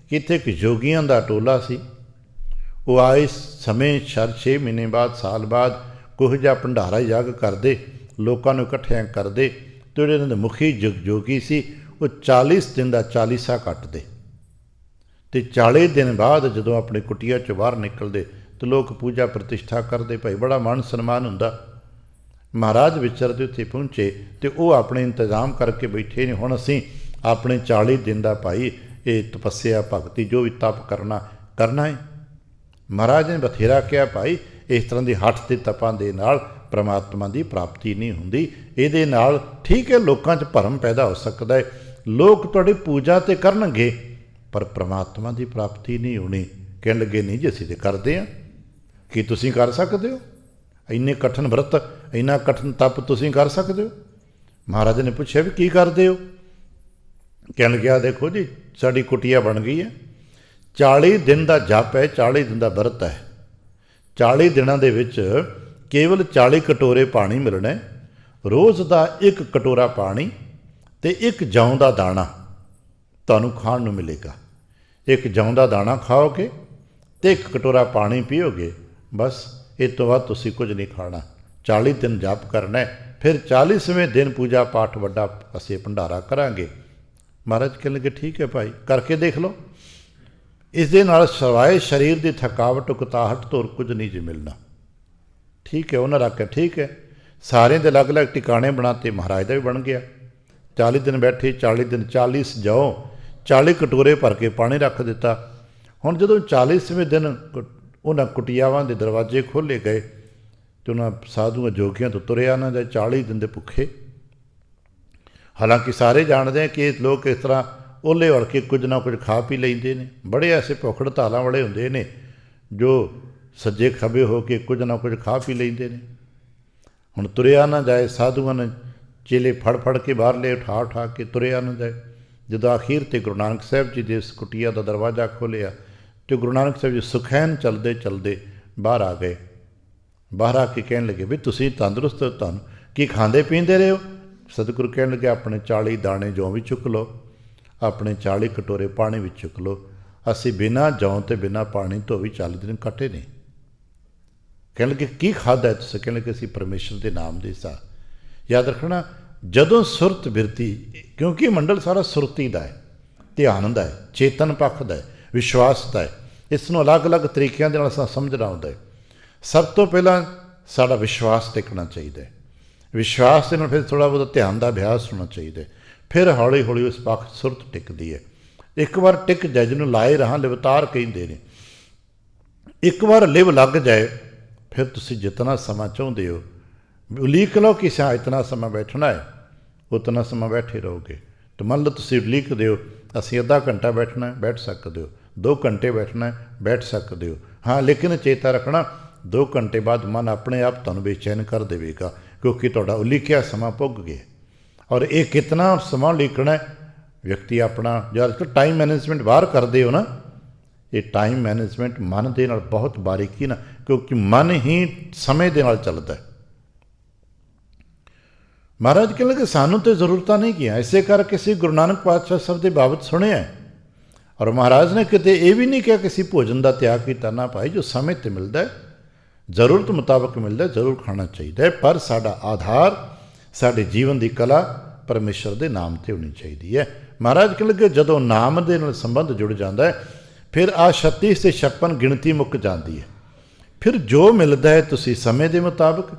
ਕਿ ਇੱਥੇ ਇੱਕ ਯੋਗੀਆਂ ਦਾ ਟੋਲਾ ਸੀ। ਉਹ ਆਏ ਸਮੇਂ 6 ਮਹੀਨੇ ਬਾਅਦ, ਸਾਲ ਬਾਅਦ ਕੁਝ ਜਿਹਾ ਭੰਡਾਰਾ ਯੱਗ ਕਰਦੇ, ਲੋਕਾਂ ਨੂੰ ਇਕੱਠਿਆਂ ਕਰਦੇ। ਅਤੇ ਜਿਹੜੇ ਇਹਨਾਂ ਦੇ ਮੁਖੀ ਯੋਗੀ ਸੀ ਉਹ 40 ਦਿਨ ਦਾ ਚਾਲੀਸਾ ਕੱਟਦੇ, ਅਤੇ 40 ਦਿਨ ਬਾਅਦ ਜਦੋਂ ਆਪਣੀ ਕੁਟੀਆ 'ਚੋਂ ਬਾਹਰ ਨਿਕਲਦੇ ਤਾਂ ਲੋਕ ਪੂਜਾ ਪ੍ਰਤਿਸ਼ਠਾ ਕਰਦੇ, ਭਾਈ ਬੜਾ ਮਾਣ ਸਨਮਾਨ ਹੁੰਦਾ। ਮਹਾਰਾਜ ਵਿਚਰਦੇ ਉੱਥੇ ਪਹੁੰਚੇ ਅਤੇ ਉਹ ਆਪਣੇ ਇੰਤਜ਼ਾਮ ਕਰਕੇ ਬੈਠੇ ਨੇ, ਹੁਣ ਅਸੀਂ ਆਪਣੇ 40 ਦਿਨ ਦਾ ਭਾਈ ਇਹ ਤਪੱਸਿਆ ਭਗਤੀ ਜੋ ਵੀ ਤਪ ਕਰਨਾ ਹੈ। ਮਹਾਰਾਜ ਨੇ ਬਥੇਰਾ ਕਿਹਾ ਭਾਈ ਇਸ ਤਰ੍ਹਾਂ ਦੀ ਹੱਠ ਅਤੇ ਤਪਾਂ ਦੇ ਨਾਲ ਪਰਮਾਤਮਾ ਦੀ ਪ੍ਰਾਪਤੀ ਨਹੀਂ ਹੁੰਦੀ। ਇਹਦੇ ਨਾਲ ਠੀਕ ਹੈ ਲੋਕਾਂ 'ਚ ਭਰਮ ਪੈਦਾ ਹੋ ਸਕਦਾ ਹੈ, ਲੋਕ ਤੁਹਾਡੀ ਪੂਜਾ ਤਾਂ ਕਰਨਗੇ ਪਰ ਪਰਮਾਤਮਾ ਦੀ ਪ੍ਰਾਪਤੀ ਨਹੀਂ ਹੋਣੀ। ਕਹਿਣ ਲੱਗੇ ਨਹੀਂ ਜੀ ਅਸੀਂ ਤਾਂ ਕਰਦੇ ਹਾਂ, ਕੀ ਤੁਸੀਂ ਕਰ ਸਕਦੇ ਹੋ? ਇੰਨੇ ਕਠਿਨ ਵਰਤ, ਇੰਨਾ ਕਠਿਨ ਤਪ ਤੁਸੀਂ ਕਰ ਸਕਦੇ ਹੋ? ਮਹਾਰਾਜ ਨੇ ਪੁੱਛਿਆ ਵੀ ਕੀ ਕਰਦੇ ਹੋ? ਕਹਿਣ ਲੱਗਿਆ ਦੇਖੋ ਜੀ ਸਾਡੀ ਕੁਟੀਆ ਬਣ ਗਈ ਹੈ, 40 ਦਿਨ ਦਾ ਜਪ ਹੈ, 40 ਦਿਨ ਦਾ ਵਰਤ ਹੈ। 40 ਦਿਨਾਂ ਦੇ ਵਿੱਚ ਕੇਵਲ 40 ਕਟੋਰੇ ਪਾਣੀ ਮਿਲਣਾ, ਰੋਜ਼ ਦਾ 1 ਕਟੋਰਾ ਪਾਣੀ ਅਤੇ 1 ਜੌਂ ਦਾ ਦਾਣਾ ਤੁਹਾਨੂੰ ਖਾਣ ਨੂੰ ਮਿਲੇਗਾ। 1 ਜੌਂ ਦਾ ਦਾਣਾ ਖਾਓਗੇ ਅਤੇ 1 ਕਟੋਰਾ ਪਾਣੀ ਪੀਓਗੇ, ਬਸ ਇਹ ਤੋਂ ਬਾਅਦ ਤੁਸੀਂ ਕੁਝ ਨਹੀਂ ਖਾਣਾ। 40 ਦਿਨ ਜਪ ਕਰਨਾ, ਫਿਰ 40ਵੇਂ ਦਿਨ ਪੂਜਾ ਪਾਠ ਵੱਡਾ ਅਸੀਂ ਭੰਡਾਰਾ ਕਰਾਂਗੇ। ਮਹਾਰਾਜ ਕਹਿਣ ਲੱਗੇ ਠੀਕ ਹੈ ਭਾਈ, ਕਰਕੇ ਦੇਖ ਲਓ। ਇਸ ਦੇ ਨਾਲ ਸਿਵਾਏ ਸਰੀਰ ਦੀ ਥਕਾਵਟ ਉਕਤਾਹਟ ਤੋਂ ਕੁਝ ਨਹੀਂ ਜੀ ਮਿਲਣਾ। ਠੀਕ ਹੈ, ਉਹਨਾਂ ਰੱਖਿਆ ਠੀਕ ਹੈ। ਸਾਰਿਆਂ ਦੇ ਅਲੱਗ-ਅਲੱਗ ਟਿਕਾਣੇ ਬਣਾਤੇ, ਮਹਾਰਾਜ ਦਾ ਵੀ ਬਣ ਗਿਆ। 40 ਦਿਨ ਬੈਠੇ, 40 ਦਿਨ 40 ਜੌਂ, 40 ਕਟੋਰੇ ਭਰ ਕੇ ਪਾਣੀ ਰੱਖ ਦਿੱਤਾ। ਹੁਣ ਜਦੋਂ 40ਵੇਂ ਦਿਨ ਉਹਨਾਂ ਕੁਟੀਆਵਾਂ ਦੇ ਦਰਵਾਜ਼ੇ ਖੋਲ੍ਹੇ ਗਏ ਅਤੇ ਉਹਨਾਂ ਸਾਧੂਆਂ ਜੋਗੀਆਂ ਤੋਂ ਤੁਰਿਆ ਨਾ ਜਾਏ, 40 ਦਿਨ ਦੇ ਭੁੱਖੇ। ਹਾਲਾਂਕਿ ਸਾਰੇ ਜਾਣਦੇ ਆ ਕਿ ਲੋਕ ਇਸ ਤਰ੍ਹਾਂ ਓਲੇ ਵੜ ਕੇ ਕੁਝ ਨਾ ਕੁਝ ਖਾ ਪੀ ਲੈਂਦੇ ਨੇ। ਬੜੇ ਐਸੇ ਭੁੱਖ ਹੜਤਾਲਾਂ ਵਾਲੇ ਹੁੰਦੇ ਨੇ ਜੋ ਸੱਜੇ ਖੱਬੇ ਹੋ ਕੇ ਕੁਝ ਨਾ ਕੁਝ ਖਾ ਪੀ ਲੈਂਦੇ ਨੇ। ਹੁਣ ਤੁਰਿਆ ਨਾ ਜਾਏ, ਸਾਧੂਆਂ ਨੇ ਚੇਲੇ ਫੜ ਕੇ ਬਾਹਰ ਲੈ ਉਠਾ ਕੇ ਤੁਰਿਆ ਨਾ ਜਾਏ। ਜਦੋਂ ਅਖੀਰ ਤੇ ਗੁਰੂ ਨਾਨਕ ਸਾਹਿਬ ਜੀ ਦੇ ਇਸ ਕੁਟੀਆ ਦਾ ਦਰਵਾਜ਼ਾ ਖੋਲ੍ਹਿਆ ਅਤੇ ਗੁਰੂ ਨਾਨਕ ਸਾਹਿਬ ਜੀ ਸੁਖੈਨ ਚਲਦੇ ਚਲਦੇ ਬਾਹਰ ਆ ਗਏ। ਬਾਹਰ ਆ ਕੇ ਕਹਿਣ ਲੱਗੇ ਵੀ ਤੁਸੀਂ ਤੰਦਰੁਸਤ ਹੋ, ਤੁਹਾਨੂੰ ਕੀ ਖਾਂਦੇ ਪੀਂਦੇ ਰਹੇ ਹੋ? ਸਤਿਗੁਰੂ ਕਹਿਣ ਲੱਗੇ ਆਪਣੇ 40 ਦਾਣੇ ਜੌਂ ਵੀ ਚੁੱਕ ਲਓ, ਆਪਣੇ 40 ਕਟੋਰੇ ਪਾਣੀ ਵੀ ਚੁੱਕ ਲਓ। ਅਸੀਂ ਬਿਨਾਂ ਜੌਂ ਅਤੇ ਬਿਨਾਂ ਪਾਣੀ ਤੋਂ ਵੀ 40 ਦਿਨ ਕੱਟੇ ਨੇ। ਕਹਿਣ ਲੱਗੇ ਕੀ ਖਾਧਾ ਤੁਸੀਂ? ਕਹਿਣ ਲੱਗੇ ਅਸੀਂ ਪਰਮੇਸ਼ਰ ਦੇ ਨਾਮ ਦੇ ਸਾਹ। ਯਾਦ ਰੱਖਣਾ, ਜਦੋਂ ਸੁਰਤ ਬਿਰਤੀ, ਕਿਉਂਕਿ ਮੰਡਲ ਸਾਰਾ ਸੁਰਤੀ ਦਾ ਹੈ, ਧਿਆਨ ਦਾ ਹੈ, ਚੇਤਨ ਪੱਖ ਦਾ ਹੈ, ਵਿਸ਼ਵਾਸ ਦਾ ਹੈ। ਇਸ ਨੂੰ ਅਲੱਗ-ਅਲੱਗ ਤਰੀਕਿਆਂ ਦੇ ਨਾਲ ਸਮਝਣਾ ਆਉਂਦਾ ਹੈ। ਸਭ ਤੋਂ ਪਹਿਲਾਂ ਸਾਡਾ ਵਿਸ਼ਵਾਸ ਟਿਕਣਾ ਚਾਹੀਦਾ ਹੈ। ਵਿਸ਼ਵਾਸ ਦੇ ਨਾਲ ਫਿਰ ਥੋੜ੍ਹਾ ਬਹੁਤਾ ਧਿਆਨ ਦਾ ਅਭਿਆਸ ਹੋਣਾ ਚਾਹੀਦਾ ਹੈ। ਫਿਰ ਹੌਲੀ ਹੌਲੀ ਉਸ ਪੱਖ ਸੁਰਤ ਟਿਕਦੀ ਹੈ। ਇੱਕ ਵਾਰ ਟਿਕ ਜਾਏ, ਜਿਹਨੂੰ ਲਾਏ ਰਹਾਂ ਲਿਵਤਾਰ ਕਹਿੰਦੇ ਨੇ, ਇੱਕ ਵਾਰ ਲਿਵ ਲੱਗ ਜਾਏ, ਫਿਰ ਤੁਸੀਂ ਜਿਤਨਾ ਸਮਾਂ ਚਾਹੁੰਦੇ ਹੋ ਉਲੀਕ ਲਓ ਕਿ ਇਤਨਾ ਸਮਾਂ ਬੈਠਣਾ ਹੈ, ਉਤਨਾ ਸਮਾਂ ਬੈਠੇ ਰਹੋਗੇ। ਤਾਂ ਮੰਨ ਲਓ ਤੁਸੀਂ ਉਲੀਕਦੇ ਹੋ ਅਸੀਂ ਅੱਧਾ ਘੰਟਾ ਬੈਠਣਾ, ਬੈਠ ਸਕਦੇ ਹੋ। 2 ਘੰਟੇ ਬੈਠਣਾ, ਬੈਠ ਸਕਦੇ ਹੋ। ਹਾਂ, ਲੇਕਿਨ ਚੇਤਾ ਰੱਖਣਾ 2 ਘੰਟੇ ਬਾਅਦ ਮਨ ਆਪਣੇ ਆਪ ਤੁਹਾਨੂੰ ਬੇਚੈਨ ਕਰ ਦੇਵੇਗਾ, ਕਿਉਂਕਿ ਤੁਹਾਡਾ ਉਲੀਕਿਆ ਸਮਾਂ ਪੁੱਗ ਗਿਆ। ਔਰ ਇਹ ਕਿਤਨਾ ਸਮਾਂ ਉਲੀਕਣਾ, ਵਿਅਕਤੀ ਆਪਣਾ ਜਦ ਟਾਈਮ ਮੈਨੇਜਮੈਂਟ ਬਾਹਰ ਕਰਦੇ ਹੋ ਨਾ, ਇਹ ਟਾਈਮ ਮੈਨੇਜਮੈਂਟ ਮਨ ਦੇ ਨਾਲ ਬਹੁਤ ਬਾਰੀਕੀ ਨਾਲ, ਕਿਉਂਕਿ ਮਨ ਹੀ ਸਮੇਂ ਦੇ ਨਾਲ ਚੱਲਦਾ ਹੈ। ਮਹਾਰਾਜ ਕਹਿਣ ਲੱਗੇ ਸਾਨੂੰ ਤਾਂ ਜ਼ਰੂਰਤਾਂ ਨਹੀਂ ਕੀਆਂ, ਇਸੇ ਕਰਕੇ ਅਸੀਂ ਗੁਰੂ ਨਾਨਕ ਪਾਤਸ਼ਾਹ ਸਾਹਿਬ ਦੇ ਬਾਬਤ ਸੁਣਿਆ। ਔਰ ਮਹਾਰਾਜ ਨੇ ਕਿਤੇ ਇਹ ਵੀ ਨਹੀਂ ਕਿਹਾ ਕਿ ਅਸੀਂ ਭੋਜਨ ਦਾ ਤਿਆਗ ਕੀਤਾ। ਨਾ ਭਾਈ, ਜੋ ਸਮੇਂ 'ਤੇ ਮਿਲਦਾ ਹੈ, ਜ਼ਰੂਰਤ ਮੁਤਾਬਕ ਮਿਲਦਾ, ਜ਼ਰੂਰ ਖਾਣਾ ਚਾਹੀਦਾ ਹੈ। ਪਰ ਸਾਡਾ ਆਧਾਰ, ਸਾਡੇ ਜੀਵਨ ਦੀ ਕਲਾ ਪਰਮੇਸ਼ਰ ਦੇ ਨਾਮ 'ਤੇ ਹੋਣੀ ਚਾਹੀਦੀ ਹੈ। ਮਹਾਰਾਜ ਕਹਿਣ ਲੱਗੇ ਜਦੋਂ ਨਾਮ ਦੇ ਨਾਲ ਸੰਬੰਧ ਜੁੜ ਜਾਂਦਾ ਹੈ, ਫਿਰ ਆ 36 ਤੇ 56 ਗਿਣਤੀ ਮੁੱਕ ਜਾਂਦੀ ਹੈ। ਫਿਰ ਜੋ ਮਿਲਦਾ ਹੈ ਤੁਸੀਂ ਸਮੇਂ ਦੇ ਮੁਤਾਬਕ,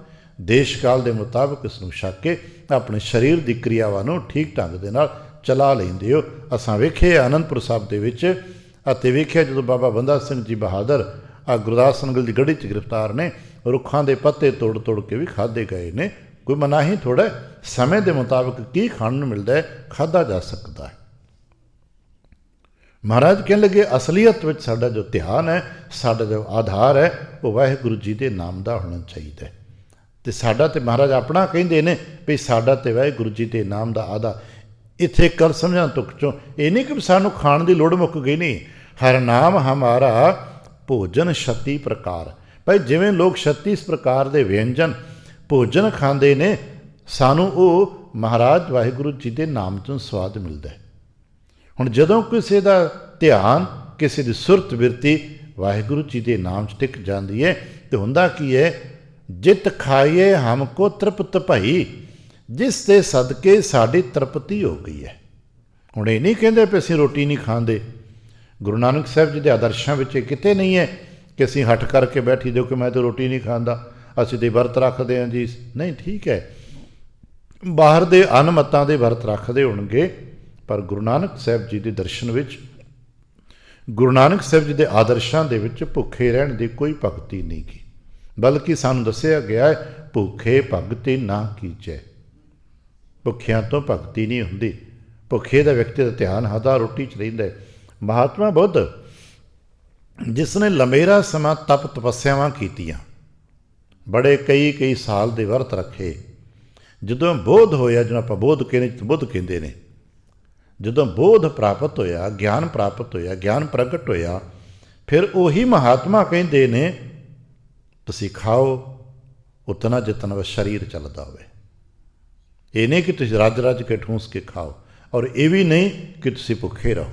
ਦੇਸ਼ ਕਾਲ ਦੇ ਮੁਤਾਬਕ ਇਸ ਨੂੰ ਛਕ ਕੇ ਆਪਣੇ ਸਰੀਰ ਦੀ ਕਿਰਿਆਵਾਂ ਨੂੰ ਠੀਕ ਢੰਗ ਦੇ ਨਾਲ ਚਲਾ ਲੈਂਦੇ ਹੋ। ਅਸਾਂ ਵੇਖੇ ਆਨੰਦਪੁਰ ਸਾਹਿਬ ਦੇ ਵਿੱਚ, ਅਤੇ ਵੇਖਿਆ ਜਦੋਂ ਬਾਬਾ ਬੰਦਾ ਸਿੰਘ ਜੀ ਬਹਾਦਰ ਆ ਗੁਰਦਾਸ ਨਗਲ ਦੀ ਗੜੀ 'ਚ ਗ੍ਰਿਫਤਾਰ ਨੇ, ਰੁੱਖਾਂ ਦੇ ਪੱਤੇ ਤੋੜ ਤੋੜ ਕੇ ਵੀ ਖਾਧੇ ਗਏ ਨੇ। ਕੋਈ ਮਨਾਹੀ ਥੋੜ੍ਹਾ, ਸਮੇਂ ਦੇ ਮੁਤਾਬਕ ਕੀ ਖਾਣ ਨੂੰ ਮਿਲਦਾ ਹੈ, ਖਾਧਾ ਜਾ ਸਕਦਾ ਹੈ। ਮਹਾਰਾਜ ਕਹਿਣ ਲੱਗੇ ਅਸਲੀਅਤ ਵਿੱਚ ਸਾਡਾ ਜੋ ਧਿਆਨ ਹੈ, ਸਾਡਾ ਜੋ ਆਧਾਰ ਹੈ, ਉਹ ਵਾਹਿਗੁਰੂ ਜੀ ਦੇ ਨਾਮ ਦਾ ਹੋਣਾ ਚਾਹੀਦਾ ਹੈ। ਅਤੇ ਸਾਡਾ ਤੇ ਮਹਾਰਾਜ ਆਪਣਾ ਕਹਿੰਦੇ ਨੇ ਵੀ ਸਾਡਾ ਤੇ ਵਾਹਿਗੁਰੂ ਜੀ ਦੇ ਨਾਮ ਦਾ ਆਧਾਰ। ਇੱਥੇ ਇੱਕ ਗੱਲ ਸਮਝਾਂ ਤੁਕ ਚੋਂ, ਇਹ ਨਹੀਂ ਕਿ ਸਾਨੂੰ ਖਾਣ ਦੀ ਲੋੜ ਮੁੱਕ ਗਈ, ਨਹੀਂ। ਹਰ ਨਾਮ ਹਮਾਰਾ ਭੋਜਨ 36 ਪ੍ਰਕਾਰ। ਭਾਈ ਜਿਵੇਂ ਲੋਕ 36 ਪ੍ਰਕਾਰ ਦੇ ਵਿਅੰਜਨ ਭੋਜਨ ਖਾਂਦੇ ਨੇ, ਸਾਨੂੰ ਉਹ ਮਹਾਰਾਜ ਵਾਹਿਗੁਰੂ ਜੀ ਦੇ ਨਾਮ ਤੋਂ ਸਵਾਦ ਮਿਲਦਾ ਹੈ। ਹੁਣ ਜਦੋਂ ਕਿਸੇ ਦਾ ਧਿਆਨ, ਕਿਸੇ ਦੀ ਸੁਰਤ ਬਿਰਤੀ ਵਾਹਿਗੁਰੂ ਜੀ ਦੇ ਨਾਮ 'ਚ ਟਿਕ ਜਾਂਦੀ ਹੈ, ਤੇ ਹੁੰਦਾ ਕੀ ਹੈ, ਜਿਤ ਖਾਈਏ ਹਮਕੋ ਤ੍ਰਿਪਤ ਭਈ, ਜਿਸ ਦੇ ਸਦਕੇ ਸਾਡੀ ਤ੍ਰਿਪਤੀ ਹੋ ਗਈ ਹੈ। ਹੁਣ ਇਹ ਨਹੀਂ ਕਹਿੰਦੇ ਵੀ ਅਸੀਂ ਰੋਟੀ ਨਹੀਂ ਖਾਂਦੇ। ਗੁਰੂ ਨਾਨਕ ਸਾਹਿਬ ਜੀ ਦੇ ਆਦਰਸ਼ਾਂ ਵਿੱਚ ਇਹ ਕਿਤੇ ਨਹੀਂ ਹੈ ਕਿ ਅਸੀਂ ਹੱਠ ਕਰਕੇ ਬੈਠੀ ਦਿਓ ਕਿ ਮੈਂ ਤਾਂ ਰੋਟੀ ਨਹੀਂ ਖਾਂਦਾ, ਅਸੀਂ ਤੇ ਵਰਤ ਰੱਖਦੇ ਹਾਂ ਜੀ। ਨਹੀਂ, ਠੀਕ ਹੈ, ਬਾਹਰ ਦੇ ਅਨਮਤਾਂ ਦੇ ਵਰਤ ਰੱਖਦੇ ਹੋਣਗੇ, ਪਰ ਗੁਰੂ ਨਾਨਕ ਸਾਹਿਬ ਜੀ ਦੇ ਦਰਸ਼ਨ ਵਿੱਚ, ਗੁਰੂ ਨਾਨਕ ਸਾਹਿਬ ਜੀ ਦੇ ਆਦਰਸ਼ਾਂ ਦੇ ਵਿੱਚ ਭੁੱਖੇ ਰਹਿਣ ਦੀ ਕੋਈ ਭਗਤੀ ਨਹੀਂ ਕੀ, ਬਲਕਿ ਸਾਨੂੰ ਦੱਸਿਆ ਗਿਆ ਹੈ ਭੁੱਖੇ ਭਗਤੀ ਨਾ ਕੀਜੈ। ਭੁੱਖਿਆਂ ਤੋਂ ਭਗਤੀ ਨਹੀਂ ਹੁੰਦੀ। ਭੁੱਖੇ ਦਾ ਵਿਅਕਤੀ ਦਾ ਧਿਆਨ ਹਦਾ ਰੋਟੀ 'ਚ ਰਹਿੰਦਾ ਹੈ। ਮਹਾਤਮਾ ਬੁੱਧ, ਜਿਸ ਨੇ ਲੰਮੇਰਾ ਸਮਾਂ ਤਪ ਤਪੱਸਿਆਵਾਂ ਕੀਤੀਆਂ, ਬੜੇ ਕਈ ਸਾਲ ਦੇ ਵਰਤ ਰੱਖੇ, ਜਦੋਂ ਬੋਧ ਹੋਇਆ, ਜਿਹਨੂੰ ਆਪਾਂ ਬੁੱਧ ਕਹਿੰਦੇ ਨੇ, ਜਦੋਂ ਬੋਧ ਪ੍ਰਾਪਤ ਹੋਇਆ, ਗਿਆਨ ਪ੍ਰਾਪਤ ਹੋਇਆ, ਗਿਆਨ ਪ੍ਰਗਟ ਹੋਇਆ, ਫਿਰ ਉਹੀ ਮਹਾਤਮਾ ਕਹਿੰਦੇ ਨੇ ਤੁਸੀਂ ਖਾਓ ਉਤਨਾ ਜਿਤਨਾ ਵ ਸਰੀਰ ਚੱਲਦਾ ਹੋਵੇ। ਇਹ ਨਹੀਂ ਕਿ ਤੁਸੀਂ ਰੱਜ ਕੇ ਠੂਸ ਕੇ ਖਾਓ, ਔਰ ਇਹ ਵੀ ਨਹੀਂ ਕਿ ਤੁਸੀਂ ਭੁੱਖੇ ਰਹੋ।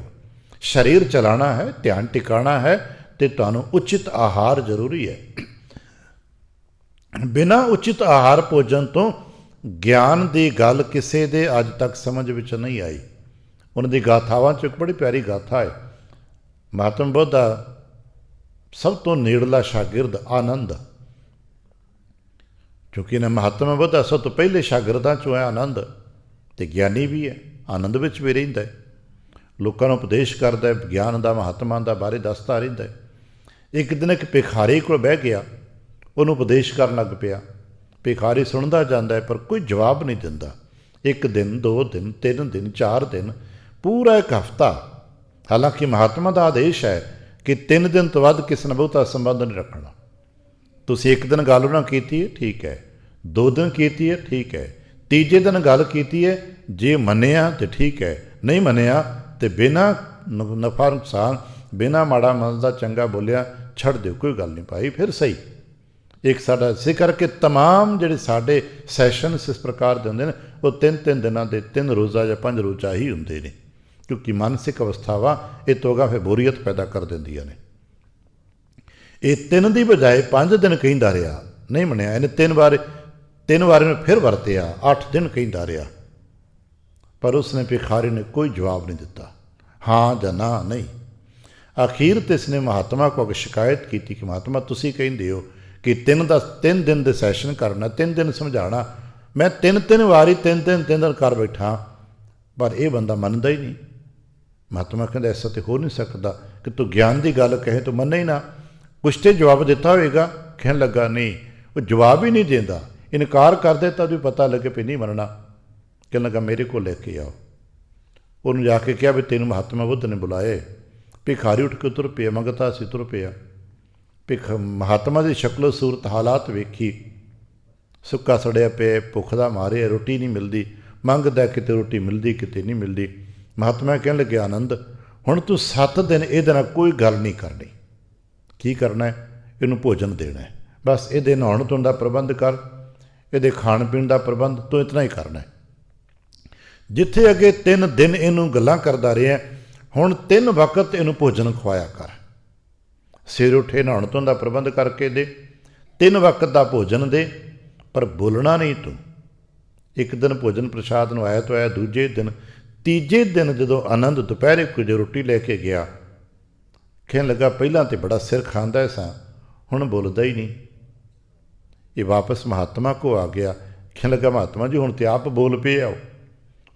ਸਰੀਰ ਚਲਾਉਣਾ ਹੈ, ਧਿਆਨ ਟਿਕਾਣਾ ਹੈ, ਅਤੇ ਤੁਹਾਨੂੰ ਉਚਿਤ ਆਹਾਰ ਜ਼ਰੂਰੀ ਹੈ। ਬਿਨਾਂ ਉਚਿਤ ਆਹਾਰ ਭੋਜਨ ਤੋਂ ਗਿਆਨ ਦੀ ਗੱਲ ਕਿਸੇ ਦੇ ਅੱਜ ਤੱਕ ਸਮਝ ਵਿੱਚ ਨਹੀਂ ਆਈ। ਉਹਨਾਂ ਦੀ ਗਾਥਾਵਾਂ 'ਚ ਇੱਕ ਬੜੀ ਪਿਆਰੀ ਗਾਥਾ ਹੈ, ਮਹਾਤਮਾ ਬੁੱਧ ਦਾ ਸਭ ਤੋਂ ਨੇੜਲਾ ਸ਼ਾਗਿਰਦ ਆਨੰਦ, ਕਿਉਂਕਿ ਇਹਨਾਂ ਮਹਾਤਮਾ ਬੁੱਧ ਦਾ ਸਭ ਤੋਂ ਪਹਿਲੇ ਸ਼ਾਗਿਰਦਾਂ 'ਚੋਂ ਹੈ ਆਨੰਦ, ਅਤੇ ਗਿਆਨੀ ਵੀ ਹੈ, ਆਨੰਦ ਵਿੱਚ ਵੀ ਰਹਿੰਦਾ ਹੈ, ਲੋਕਾਂ ਨੂੰ ਉਪਦੇਸ਼ ਕਰਦਾ ਹੈ, ਗਿਆਨ ਦਾ ਮਹਾਤਮਾ ਦਾ ਬਾਰੇ ਦੱਸਦਾ ਰਹਿੰਦਾ ਹੈ। ਇੱਕ ਦਿਨ ਇੱਕ ਭਿਖਾਰੀ ਕੋਲ ਬਹਿ ਗਿਆ, ਉਹਨੂੰ ਉਪਦੇਸ਼ ਕਰਨ ਲੱਗ ਪਿਆ। ਭਿਖਾਰੀ ਸੁਣਦਾ ਜਾਂਦਾ ਹੈ, ਪਰ ਕੋਈ ਜਵਾਬ ਨਹੀਂ ਦਿੰਦਾ। 1 ਦਿਨ, 2 ਦਿਨ, 3 ਦਿਨ, 4 ਦਿਨ, ਪੂਰਾ 1 ਹਫ਼ਤਾ। ਹਾਲਾਂਕਿ ਮਹਾਤਮਾ ਦਾ ਆਦੇਸ਼ ਹੈ ਕਿ 3 ਦਿਨ ਤੋਂ ਵੱਧ ਕਿਸੇ ਨਾਲ ਬਹੁਤਾ ਸੰਬੰਧ ਨਹੀਂ ਰੱਖਣਾ। ਤੁਸੀਂ 1 ਦਿਨ ਗੱਲ ਉਹਨਾਂ ਕੀਤੀ ਹੈ, ਠੀਕ ਹੈ, 2 ਦਿਨ ਕੀਤੀ ਹੈ, ਠੀਕ ਹੈ, ਤੀਜੇ ਦਿਨ ਗੱਲ ਕੀਤੀ ਹੈ, ਜੇ ਮੰਨਿਆ ਤਾਂ ਠੀਕ ਹੈ, नहीं मनिया तो बिना नफा नुकसान बिना माड़ा मनदा चंगा बोलिया छड़ दो, कोई गल नहीं पाई, फिर सही। एक साडा इस करके तमाम जिहड़े साडे सैशन इस प्रकार के होंदे ने वो 3-3 दिनों के 3 रोज़ा या 5 रोज़ा ही होंदे ने, क्योंकि मानसिक अवस्थावां ये तोगा फिर बोरीयत पैदा कर दिंदियां ने। ये 3 की बजाय 5 दिन कहिंदा रहा, नहीं मनिया, इन्हें 3 वार फिर वरतिया, 8 दिन कहिंदा रहा, पर उसने भिखारी ने कोई जवाब नहीं दिता, हाँ या ना नहीं। आखिर तो इसने महात्मा को अगर शिकायत की कि महात्मा तुसी कहिंदे हो कि 3 दिन के सैशन करना, 3 दिन समझाना, मैं 3 वारी 3 दिन कर बैठा, पर यह बंदा मनता ही नहीं। महात्मा कहते ऐसा तो हो नहीं सकता कि तू ज्ञान की गल कहे तो मने ही ना, कुछ तो जवाब दिता होएगा। कहने लगा नहीं, वो जवाब ही नहीं देता, इनकार कर देता भी पता लगे भी नहीं मनना। कहने लगा मेरे को लेके आओ। उन्होंने जाके कहा भी तेन महात्मा बुद्ध ने बुलाए। भिखारी उठ के तुर पिया, मंगता सी तुर पिया। महात्मा की शक्लो सूरत हालात वेखी, सुक्का सड़िया पे, भुख दा मारे, रोटी नहीं मिलती, मंगदा किते रोटी मिलती किते नहीं मिलती। महात्मा कहने लगे आनंद हुण तू 7 दिन ये नाल कोई गल नहीं करनी, की करना है, इनू भोजन देना है, बस ये नहाउण धोण दा प्रबंध कर, ये खाण पीण का प्रबंध तो इतना ही करना है। जिथे अगे 3 दिन इनू गल्लां करदा रहा, हुण 3 वक्त इनू भोजन खवाया कर। सवेरे उठे नहाउण धोण दा प्रबंध करके दे, 3 वक्त का भोजन दे, पर बोलना नहीं तू। एक दिन भोजन प्रसाद नूं आया तो आया, दूजे दिन, तीजे दिन जदों आनंद दोपहरे कुछ रोटी लैके गया, कहने लगा पहलां तो बड़ा सिर खांदा सा, हुण बोलदा ही नहीं। ये वापस महात्मा को आ गया। कहने लगा महात्मा जी हुण तो आप बोल पे आओ,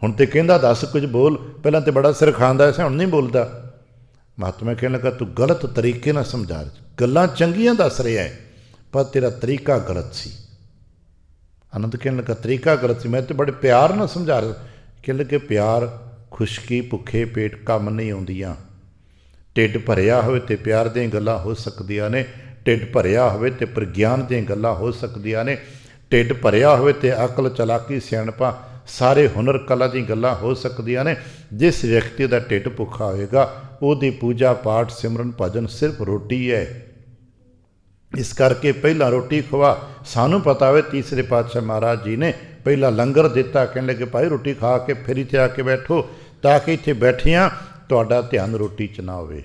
हुण तो कहंदा दस कुछ बोल, पहलां तो बड़ा सिर खांदा सा, हुण नहीं बोलदा। महात्मा कहने लगा तू गलत तरीके ना समझा, गल्लां चंगियां दस रहा है पर तेरा तरीका गलत सी। आनंद कहने लगा तरीका गलत सी, मैं तो बड़े प्यार ना समझा रहा। कहने लगे प्यार खुशकी भुखे पेट कम नहीं आउंदियां, ढिड भरिया होवे ते प्यार दियां गल्लां हो सकदियां ने, ढिड भरिया होवे ते प्रग्यान दियां गल्लां हो सकदियां ने, ढिड भरिया होवे ते अकल चलाकी सियाणपा सारे हुनर कला दी गल्लां हो सकदियां ने। जिस व्यक्ति का ढिड भुखा होएगा ਉਹਦੀ पूजा पाठ सिमरन भजन सिर्फ रोटी है। इस करके पहला रोटी खवा, सानू पता हो तीसरे पातशाह महाराज जी ने पहला लंगर दिता, कहने लगे भाई रोटी खा के फिर इत्थे आके बैठो, ताकि इत्थे बैठिया तुहाडा ध्यान रोटी च ना होवे।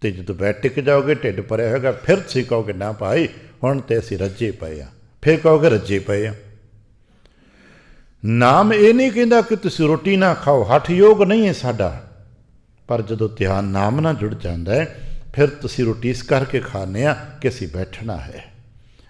तो जो बैठ टिक जाओगे ढिड भरिया होगा, फिर तुसीं कहोगे ना भाई हुण ते असीं रज्जे पए आ, फिर कहोगे रज्जे पए आ। नाम ये नहीं कहता कि तुसीं रोटी ना खाओ, हठ योग नहीं है साडा, पर जदों ध्यान नाम नाल जुड़ जाता है फिर तुसीं रोटी इस करके खाने कि असीं बैठना है,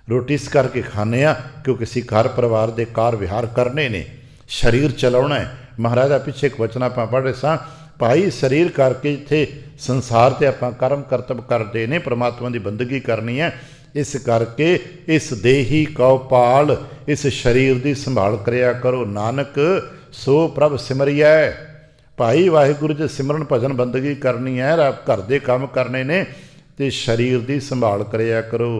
रोटी इस करके खाने क्योंकि असीं घर परिवार के कार विहार करने ने, शरीर चलाउणा है। महाराज का पिछे एक वचन आपां पढ़ रहे सां, भाई शरीर करके इत्थे संसार ते आपां कर्म करतब करते ने, परमात्मा की बंदगी करनी है, इस करके इस देही कौ पाल, इस शरीर की संभाल करिया करो, नानक सो प्रभ सिमरिया। भाई वाहिगुरू जी सिमरन भजन बंदगी करनी है, घर के काम करने ने, तो शरीर की संभाल करिया करो,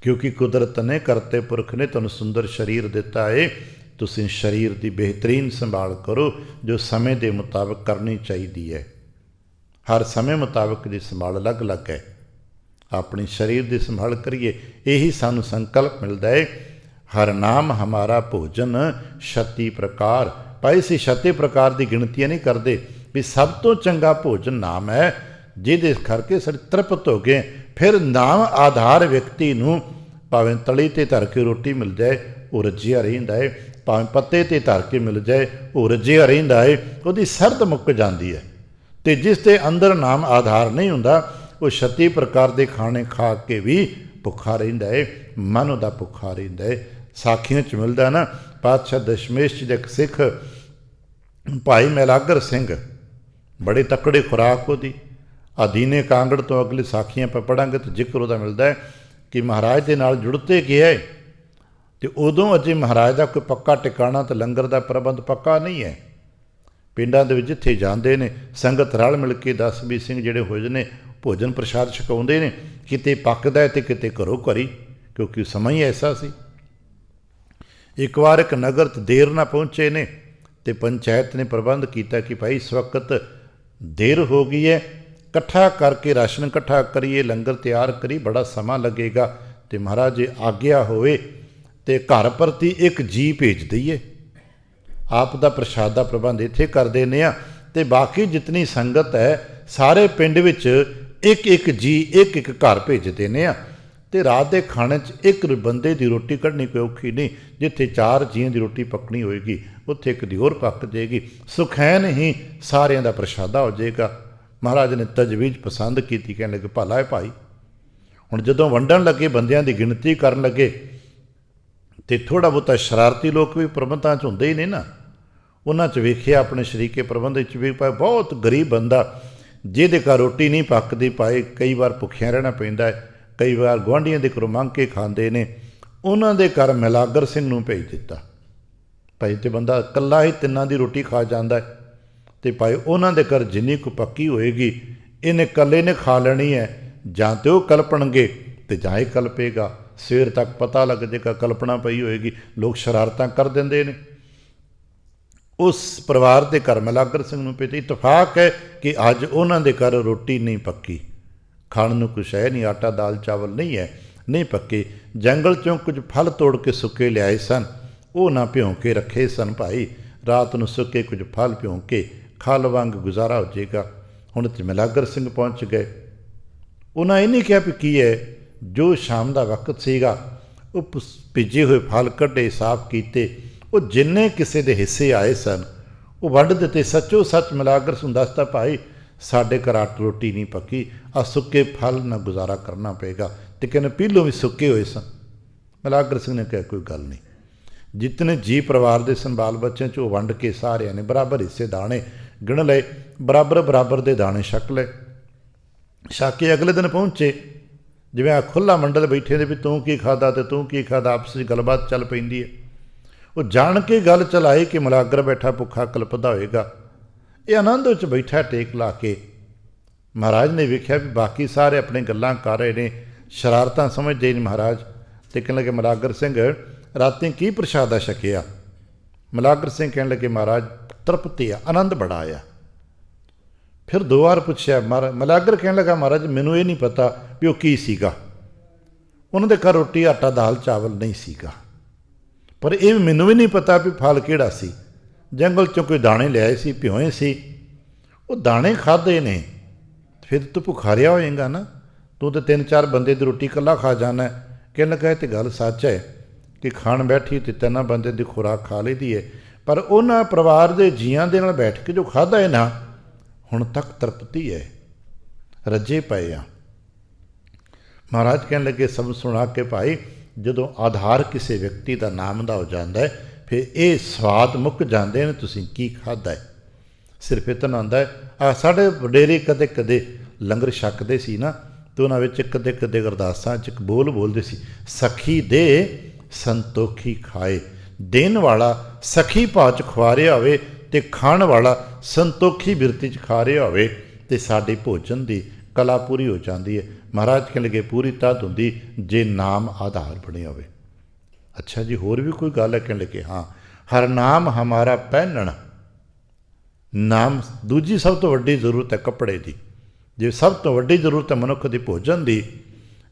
क्योंकि कुदरत ने करते पुरख ने तुहानूं सुंदर शरीर दिता है, तुसीं शरीर की बेहतरीन संभाल करो जो समय के मुताबिक करनी चाहिए है। हर समय मुताबिक की संभाल अलग अलग है, अपनी शरीर की संभाल करिए, यही सानू संकल्प मिलता है। हर नाम हमारा भोजन 36 प्रकार। भाई असीं 36 प्रकार की गिणतियाँ नहीं करते भी सब तो चंगा भोजन नाम है, जिहदे करके साडे तृप्त हो गए। फिर नाम आधार व्यक्ति नूं भावें तली ते धर के रोटी मिल जाए वो रज्जिया रहिंदा है, भावें पत्ते ते धर के मिल जाए वो रज्जिया रहिंदा है, उहदी सरद मुक जाती है। तो जिस दे अंदर नाम आधार नहीं हुंदा वो 36 प्रकार के खाने खा के भी भुखा रहिंदा है, मन उहदा भुखा रहिंदा है। साखियां च मिलदा ना, पातशाह दशमेश जी दे एक सिख भाई मैलागर सिंह, बड़े तकड़े खुराक उहदी। अधीने कांगड़ तो अगली साखियां पर पढ़ांगे तो जिक्र उहदा मिलदा है कि महाराज के नाल जुड़ते गए तो उदों अजे महाराज का कोई पक्का टिकाणा तो लंगर का प्रबंध पक्का नहीं है। पिंडां दे विच जिथे जांदे ने संगत रल मिल के 10-20 सिंह जिहड़े होए ने भोजन प्रसाद छकाउंदे ने, किते पकदा है तो किते घरों घरी, क्योंकि समा ही ऐसा सी। एक बार एक नगर देर ना पहुँचे ने, तो पंचायत ने प्रबंध किया कि भाई इस वक्त देर हो गई है, इकट्ठा करके राशन इकट्ठा करिए, लंगर तैयार करिए, बड़ा समा लगेगा। तो महाराज जे आग्ञा होवे तो घर प्रति एक जी भेज दईए, आप दा प्रसाद का प्रबंध इत्थे कर देने आ, ते बाकी जितनी संगत है सारे पिंड विच एक एक जी एक एक घर भेज देने आ। ते रात के खाने एक बंदे की रोटी कढ़नी कोई औखी नहीं, जिथे 4 जीआं की रोटी पकनी होएगी उत्थे एक दी होर पक जाएगी, सुखैन ही सारिਆਂ का प्रसादा हो जाएगा। महाराज ने तजवीज़ पसंद की, कहने लगे भला है भाई। हुण जदों वंडण लगे, बंदियां की गिणती करन लगे, तो थोड़ा बहुता शरारती लोग भी प्रबंधां च हुंदे ही ने ना, उन्हां च वेखिया अपने शरीके प्रबंध च भी पाए बहुत गरीब बंदा जिहदे घर रोटी नहीं पकदी, पाए कई बार भुखिया रहना पैंदा है, कई बार गुआढ़ियां दे घरों मंग के खांदे ने, उन्हां दे घर मिलागर सिंह नूं भेज दिता। भाई तो बंदा कल्ला ही 3 दी रोटी खा जांदा है, तो भाई उन्हां दे घर जिन्नी को पक्की होएगी इन्हें कल्ले ने खा लेनी है, जां तो वो कल्पणगे तो जां ही कल्पेगा, सवेर तक पता लग जाएगा कल्पना पई होएगी। लोग शरारतां कर देंदे ने। उस परिवार के घर मिलागर सिंह नूं भेज, इतफाक है कि अज उन्हां दे घर रोटी नहीं पक्की, खाण नूं कुछ है नहीं, आटा दाल चावल नहीं है, नहीं पक्के। जंगल चों कुछ फल तोड़ के सुके लियाए सन, वो ना भ्यों के रखे सन भाई, रात नूं सुके कुछ फल भ्यों के खल वांग गुजारा हो जाएगा। हुण ते मिलागर सिंह पहुँच गए, उन्हें ये नहीं कहा भी की है, जो शाम का वक्त सीगा वो भीजे हुए फल कढ़े साफ किए, वो जिन्ने किसी के हिस्से आए सन वो वंड दिते। सचो सच मिलागर सिंह दसदा भाई साढ़े घर आट रोटी नहीं पक्की, आ सुके फल ना गुजारा करना पेगा, तो कहने पीलों भी सुके हुए सन। मिलागर सिंह ने कहा कोई गल नहीं, जितने जी परिवार के सन बाल बच्चों चो वंड के सारिਆਂ ने बराबर हिस्से दाने गिण लए, बराबर बराबर के दाने छक लए। छक के अगले दिन पहुँचे, जिवें आ खुला मंडल बैठे दे भी तूं की खादा तो तूं की खादा, आपस में गलबात चल पैंदी है। वो जान के गल चलाई कि मिलागर बैठा भुखा कल्पदा होएगा, ये आनंद विच बैठा टेक ला के। महाराज ने वेख्या भी बाकी सारे अपने गल्लां कर रहे ने, शरारतां समझदे नहीं महाराज। तो कहने लगे मिलागर सिंह रातें की प्रशादा छकिया? मिलागर सिंह कहने लगे महाराज तृप्ति आ, आनंद बड़ा आया। फिर 2 बार पूछया, मिलागर कहने लगा महाराज मैनूं ये नहीं पता भी वो की सीगा, उन्होंने घर रोटी आटा दाल चावल नहीं सीगा, पर यह मैनूं भी नहीं पता भी फल किहड़ा सी। जंगल चों कोई दाने लियाए सी, भ्योए सी, वो दाने खाधे ने, फिर तू भुखा रिहा होएगा ना, तू तो 3-4 बंदे की रोटी कला खा जाना है। कहने लगा तो गल सच है कि खाण बैठी तो 3 बंदे की खुराक खा ली है, पर उन्हां परिवार के जीआं दे नाल बैठ के जो खाधा है ना, हुण तक तृप्ति है, रजे पए आ। महाराज कहने लगे सब सुना के भाई जदों आधार किसी व्यक्ति का नाम का हो जाता है फिर ये स्वाद मुक जाते हैं, तुसीं की खाधा है। सिर्फ इतना आंदा है आ साढ़े वडेरे कदे कदे लंगर छकदे सी ना, तो उन्हां विच कदे कदे अरदासां च एक बोल बोलदे सी, सखी दे संतोखी खाए। देन वाला सखी भाव च खवा रहा होवे ते खाण वाला संतोखी बिरती च खा रहा होवे ते साडे भोजन की कला पूरी हो जाती है। महाराज कहने लगे पूरी तद हुंदी जे नाम आधार बने होवे। अच्छा जी होर भी कोई गल है? कहने लगे हाँ, हर नाम हमारा पहनना। नाम दूजी सब तो वड्डी जरूरत है कपड़े की, जे सब तो वड्डी जरूरत है मनुख की भोजन की।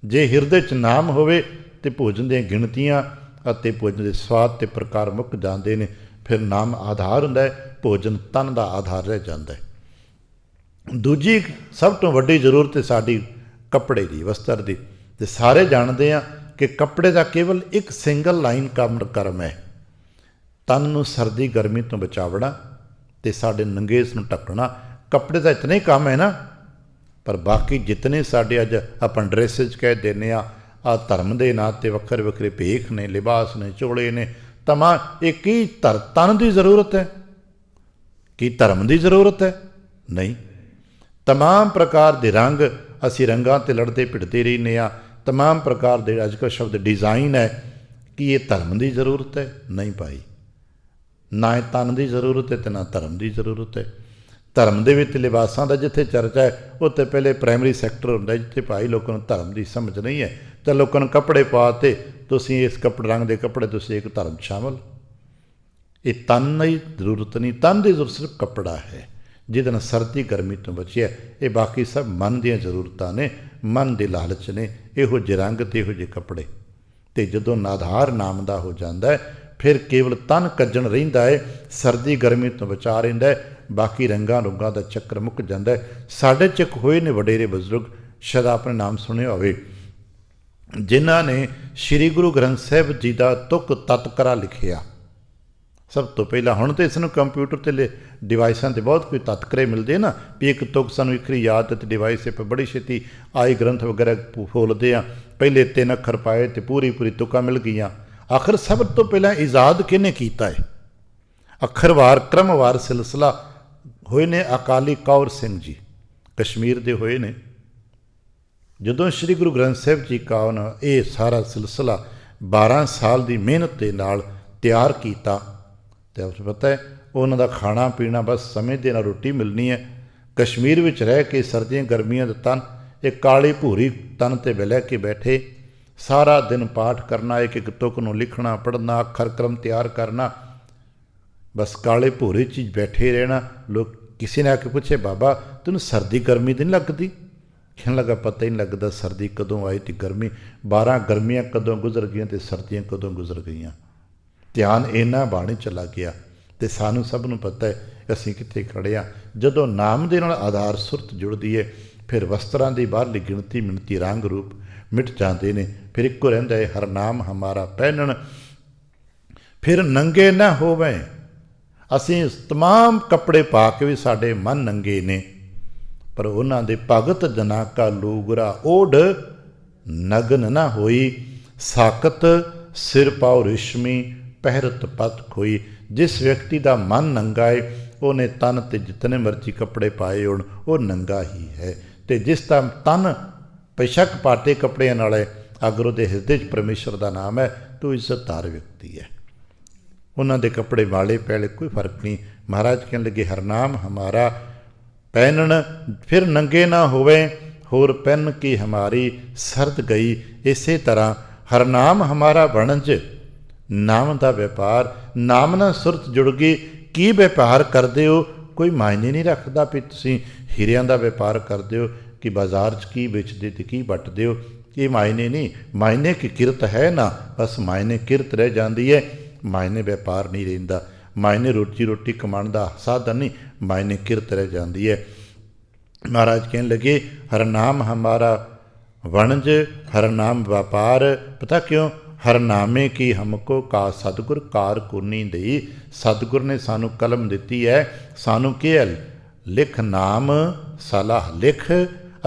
जे हिरदे च नाम होवे ते भोजन दी गिणतियां अते भोजन के स्वाद ते प्रकार मुक जाते हैं। फिर नाम आधार हुंदा है, भोजन तन का आधार रह जाता है। दूजी सब तो वड्डी जरूरत है साडी कपड़े की, वस्त्र की। ते सारे जानते हैं कि कपड़े का केवल एक सिंगल लाइन काम कर्म है, तन नूं सर्दी गर्मी तो बचावना ते साडे नंगेस नूं ढकना। कपड़े का इतना ही काम है ना, पर बाकी जितने साडे अज अपन ड्रेसिज कह देने आ धर्म के नां ते वक्रे वक्रे भेख ने, लिबास ने, चोले ने, तमा एक ही तन की जरूरत है कि धर्म की जरूरत है? नहीं। तमाम प्रकार के रंग असी रंगां ते लड़ते भिड़ते रहने आ, तमाम प्रकार के अजकल शब्द डिज़ाइन है कि ये धर्म की जरूरत है? नहीं भाई, ना तन की जरूरत है तो ना धर्म की जरूरत है। धर्म के विच लिबासां का जिथे चर्चा है उत्थे पहले प्राइमरी सैक्टर होंदा है, जिथे भाई लोगों को धर्म की समझ नहीं है तो लोगों ने कपड़े पाते, तुसीं इस कपड़े रंग के कपड़े तुसीं एक धर्म शामिल। ਇਹ ਤਨ ਦੀ ਜ਼ਰੂਰਤ ਨਹੀਂ, ਤਨ ਦੀ ਜ਼ਰੂਰਤ ਸਿਰਫ ਕੱਪੜਾ ਹੈ ਜਿਹਦੇ ਨਾਲ ਸਰਦੀ ਗਰਮੀ ਤੋਂ ਬਚਿਆ। ਇਹ ਬਾਕੀ ਸਭ ਮਨ ਦੀਆਂ ਜ਼ਰੂਰਤਾਂ ਨੇ, ਮਨ ਦੇ ਲਾਲਚ ਨੇ, ਇਹੋ ਜਿਹੇ ਰੰਗ ਤੇ ਇਹੋ ਜਿਹੇ ਕੱਪੜੇ। ਅਤੇ ਜਦੋਂ ਆਧਾਰ ਨਾਮ ਦਾ ਹੋ ਜਾਂਦਾ ਹੈ ਫਿਰ ਕੇਵਲ ਤਨ ਕੱਜਣ ਰਹਿੰਦਾ ਹੈ, ਸਰਦੀ ਗਰਮੀ ਤੋਂ ਬਚਾ ਰਹਿੰਦਾ ਹੈ, ਬਾਕੀ ਰੰਗਾਂ ਰੁੰਗਾਂ ਦਾ ਚੱਕਰ ਮੁੱਕ ਜਾਂਦਾ ਹੈ। ਸਾਡੇ 'ਚ ਇੱਕ ਹੋਏ ਨੇ ਵਡੇਰੇ ਬਜ਼ੁਰਗ, ਸ਼ਾਇਦ ਆਪਣੇ ਨਾਮ ਸੁਣਿਆ ਹੋਵੇ, ਜਿਨ੍ਹਾਂ ਨੇ ਸ੍ਰੀ ਗੁਰੂ ਗ੍ਰੰਥ ਸਾਹਿਬ ਜੀ ਦਾ ਤੁਕ ਤਤਕਰਾ ਲਿਖਿਆ। ਸਭ ਤੋਂ ਪਹਿਲਾਂ, ਹੁਣ ਤਾਂ ਇਸ ਨੂੰ ਕੰਪਿਊਟਰ 'ਤੇ ਡਿਵਾਈਸਾਂ 'ਤੇ ਬਹੁਤ ਕੋਈ ਤਤਕਰੇ ਮਿਲਦੇ ਨਾ, ਵੀ ਇੱਕ ਤੁਕ ਸਾਨੂੰ ਇੱਕਰੀ ਯਾਦ ਅਤੇ ਡਿਵਾਈਸ 'ਤੇ ਬੜੀ ਛੇਤੀ ਆਈ ਗ੍ਰੰਥ ਵਗੈਰਾ ਫੋਲਦੇ ਆ, ਪਹਿਲੇ 3 ਅੱਖਰ ਪਾਏ ਅਤੇ ਪੂਰੀ ਤੁਕਾਂ ਮਿਲ ਗਈਆਂ। ਆਖਰ ਸਭ ਤੋਂ ਪਹਿਲਾਂ ਇਜਾਦ ਕਿਹਨੇ ਕੀਤਾ ਹੈ? ਅੱਖਰਵਾਰ ਕ੍ਰਮਵਾਰ ਸਿਲਸਿਲਾ ਹੋਏ ਨੇ ਅਕਾਲੀ ਕੌਰ ਸਿੰਘ ਜੀ, ਕਸ਼ਮੀਰ ਦੇ ਹੋਏ ਨੇ। ਜਦੋਂ ਸ਼੍ਰੀ ਗੁਰੂ ਗ੍ਰੰਥ ਸਾਹਿਬ ਜੀ ਕਾਵਨ ਇਹ ਸਾਰਾ ਸਿਲਸਿਲਾ 12 ਸਾਲ ਦੀ ਮਿਹਨਤ ਦੇ ਨਾਲ ਤਿਆਰ ਕੀਤਾ, ਅਤੇ ਉਸ ਪਤਾ ਹੈ ਉਹਨਾਂ ਦਾ ਖਾਣਾ ਪੀਣਾ ਬਸ ਸਮੇਂ ਦੇ ਨਾਲ ਰੋਟੀ ਮਿਲਣੀ ਹੈ। ਕਸ਼ਮੀਰ ਵਿੱਚ ਰਹਿ ਕੇ ਸਰਦੀਆਂ ਗਰਮੀਆਂ ਦਾ ਤਨ, ਇਹ ਕਾਲੀ ਭੂਰੀ ਤਨ 'ਤੇ ਲੈ ਕੇ ਬੈਠੇ, ਸਾਰਾ ਦਿਨ ਪਾਠ ਕਰਨਾ, ਇੱਕ ਇੱਕ ਤੁਕ ਨੂੰ ਲਿਖਣਾ ਪੜ੍ਹਨਾ, ਅੱਖਰ ਕ੍ਰਮ ਤਿਆਰ ਕਰਨਾ, ਬਸ ਕਾਲੇ ਭੂਰੇ 'ਚ ਬੈਠੇ ਰਹਿਣਾ। ਲੋਕ ਕਿਸੇ ਨੇ ਆ ਕੇ ਪੁੱਛੇ, ਬਾਬਾ ਤੈਨੂੰ ਸਰਦੀ ਗਰਮੀ ਤਾਂ ਨਹੀਂ ਲੱਗਦੀ? ਕਹਿਣ ਲੱਗਾ ਪਤਾ ਹੀ ਨਹੀਂ ਲੱਗਦਾ ਸਰਦੀ ਕਦੋਂ ਆਈ ਅਤੇ ਗਰਮੀ, 12 ਗਰਮੀਆਂ ਕਦੋਂ ਗੁਜ਼ਰ ਗਈਆਂ ਅਤੇ ਸਰਦੀਆਂ ਕਦੋਂ ਗੁਜ਼ਰ ਗਈਆਂ। ਧਿਆਨ ਇੰਨਾ ਬਾਣੀ ਚਲਾ ਗਿਆ। ਅਤੇ ਸਾਨੂੰ ਸਭ ਨੂੰ ਪਤਾ ਹੈ ਅਸੀਂ ਕਿੱਥੇ ਖੜ੍ਹੇ ਹਾਂ। ਜਦੋਂ ਨਾਮ ਦੇ ਨਾਲ ਆਧਾਰ ਸੁਰਤ ਜੁੜਦੀ ਹੈ ਫਿਰ ਵਸਤਰਾਂ ਦੀ ਬਾਹਰਲੀ ਗਿਣਤੀ ਮਿਣਤੀ ਰੰਗ ਰੂਪ ਮਿਟ ਜਾਂਦੇ ਨੇ, ਫਿਰ ਇੱਕੋ ਰਹਿੰਦਾ ਹੈ ਹਰਨਾਮ ਹਮਾਰਾ ਪਹਿਨਣ ਫਿਰ ਨੰਗੇ ਨਾ ਹੋਵੇ। ਅਸੀਂ ਤਮਾਮ ਕੱਪੜੇ ਪਾ ਕੇ ਵੀ ਸਾਡੇ ਮਨ ਨੰਗੇ ਨੇ, ਪਰ ਉਹਨਾਂ ਦੇ ਭਗਤ ਜਨਾ ਕਾ ਲੂਗਰਾ ਓਢ ਨਗਨ ਨਾ ਹੋਈ। ਸਾਕਤ ਸਿਰ ਪਾਉ ਰਿਸ਼ਮੀ ਪਹਿਰਤ ਪਤ ਖੋਈ। ਜਿਸ ਵਿਅਕਤੀ ਦਾ ਮਨ ਨੰਗਾ ਹੈ ਉਹਨੇ ਤਨ 'ਤੇ ਜਿਤਨੇ ਮਰਜ਼ੀ ਕੱਪੜੇ ਪਾਏ ਹੋਣ ਉਹ ਨੰਗਾ ਹੀ ਹੈ, ਅਤੇ ਜਿਸ ਦਾ ਤਨ ਬੇਸ਼ੱਕ ਪਾਟੇ ਕੱਪੜਿਆਂ ਨਾਲ ਹੈ, ਅਗਰ ਉਹਦੇ ਹਿਰਦੇ 'ਚ ਪਰਮੇਸ਼ਰ ਦਾ ਨਾਮ ਹੈ ਤਾਂ ਉਹ ਇੱਜ਼ਤਦਾਰ ਵਿਅਕਤੀ ਹੈ। ਉਹਨਾਂ ਦੇ ਕੱਪੜੇ ਵਾਲੇ ਪੈਲੇ ਕੋਈ ਫਰਕ ਨਹੀਂ। ਮਹਾਰਾਜ ਕਹਿਣ ਲੱਗੇ ਹਰਨਾਮ ਹਮਾਰਾ ਪਹਿਨਣ ਫਿਰ ਨੰਗੇ ਨਾ ਹੋਵੇ, ਹੋਰ ਪਹਿਨ ਕੀ ਹਮਾਰੀ ਸਰਦ ਗਈ। ਇਸੇ ਤਰ੍ਹਾਂ ਹਰਨਾਮ ਹਮਾਰਾ ਵਣਜ, ਨਾਮ ਦਾ ਵਪਾਰ, ਨਾਮ ਨਾਲ ਸੁਰਤ ਜੁੜ ਗਈ। ਕੀ ਵਪਾਰ ਕਰਦੇ ਹੋ? ਕੋਈ ਮਾਇਨੇ ਨਹੀਂ ਰੱਖਦਾ ਵੀ ਤੁਸੀਂ ਹੀਰਿਆਂ ਦਾ ਵਪਾਰ ਕਰਦੇ ਹੋ ਕਿ ਬਾਜ਼ਾਰ 'ਚ ਕੀ ਵੇਚਦੇ ਅਤੇ ਕੀ ਵੱਟਦੇ ਹੋ, ਇਹ ਮਾਇਨੇ ਨਹੀਂ। ਮਾਇਨੇ ਕੀ ਕਿਰਤ ਹੈ ਨਾ, ਬਸ ਮਾਇਨੇ ਕਿਰਤ ਰਹਿ ਜਾਂਦੀ ਹੈ, ਮਾਇਨੇ ਵਪਾਰ ਨਹੀਂ ਰਹਿੰਦਾ। ਮਾਇਨੇ ਰੋਟੀ ਕਮਾਉਣ ਦਾ ਸਾਧਨ ਨਹੀਂ, ਮਾਇਨੇ ਕਿਰਤ ਰਹਿ ਜਾਂਦੀ ਹੈ। ਮਹਾਰਾਜ ਕਹਿਣ ਲੱਗੇ ਹਰਨਾਮ ਹਮਾਰਾ ਵਣਜ ਹਰਨਾਮ ਵਪਾਰ। ਪਤਾ ਕਿਉਂ? ਹਰਨਾਮੇ ਕੀ ਹਮਕੋ ਕਾ ਸਤਿਗੁਰ ਕਾਰ ਕੁਰਨੀ ਦੇਈ। ਸਤਿਗੁਰ ਨੇ ਸਾਨੂੰ ਕਲਮ ਦਿੱਤੀ ਹੈ, ਸਾਨੂੰ ਕਿਹਾ ਲਿਖ ਨਾਮ ਸਲਾਹ ਲਿਖ।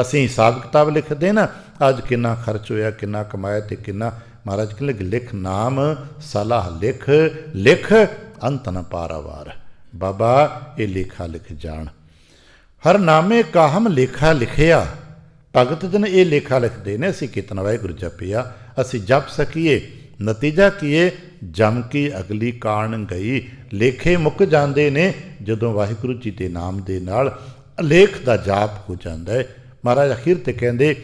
ਅਸੀਂ ਹਿਸਾਬ ਕਿਤਾਬ ਲਿਖਦੇ ਨਾ, ਅੱਜ ਕਿੰਨਾ ਖਰਚ ਹੋਇਆ, ਕਿੰਨਾ ਕਮਾਇਆ ਅਤੇ ਕਿੰਨਾ। ਮਹਾਰਾਜ ਕਹਿੰਦੇ ਕਿ ਲਿਖ ਨਾਮ ਸਲਾਹ ਲਿਖ, ਲਿਖ ਅੰਤ ਨ ਪਾਰਾਵਾਰ। ਬਾਬਾ ਇਹ ਲੇਖਾ ਲਿਖ ਜਾਣ। ਹਰਨਾਮੇ ਕਾਹਮ ਲੇਖਾ ਲਿਖਿਆ। ਭਗਤ ਜਨ ਇਹ ਲੇਖਾ ਲਿਖਦੇ ਨੇ, ਅਸੀਂ ਕਿਤਨਾ ਵਾਹਿਗੁਰੂ ਜਪਿਆ, ਅਸੀਂ ਜਪ ਸਕੀਏ। ਨਤੀਜਾ ਕੀਏ ਜਮ ਕੀ ਅਗਲੀ ਕਾਣ ਗਈ। ਲੇਖੇ ਮੁੱਕ ਜਾਂਦੇ ਨੇ ਜਦੋਂ ਵਾਹਿਗੁਰੂ ਜੀ ਦੇ ਨਾਮ ਦੇ ਨਾਲ ਲੇਖ ਦਾ ਜਾਪ ਹੋ ਜਾਂਦਾ ਹੈ। ਮਹਾਰਾਜ ਅਖੀਰ 'ਤੇ ਕਹਿੰਦੇ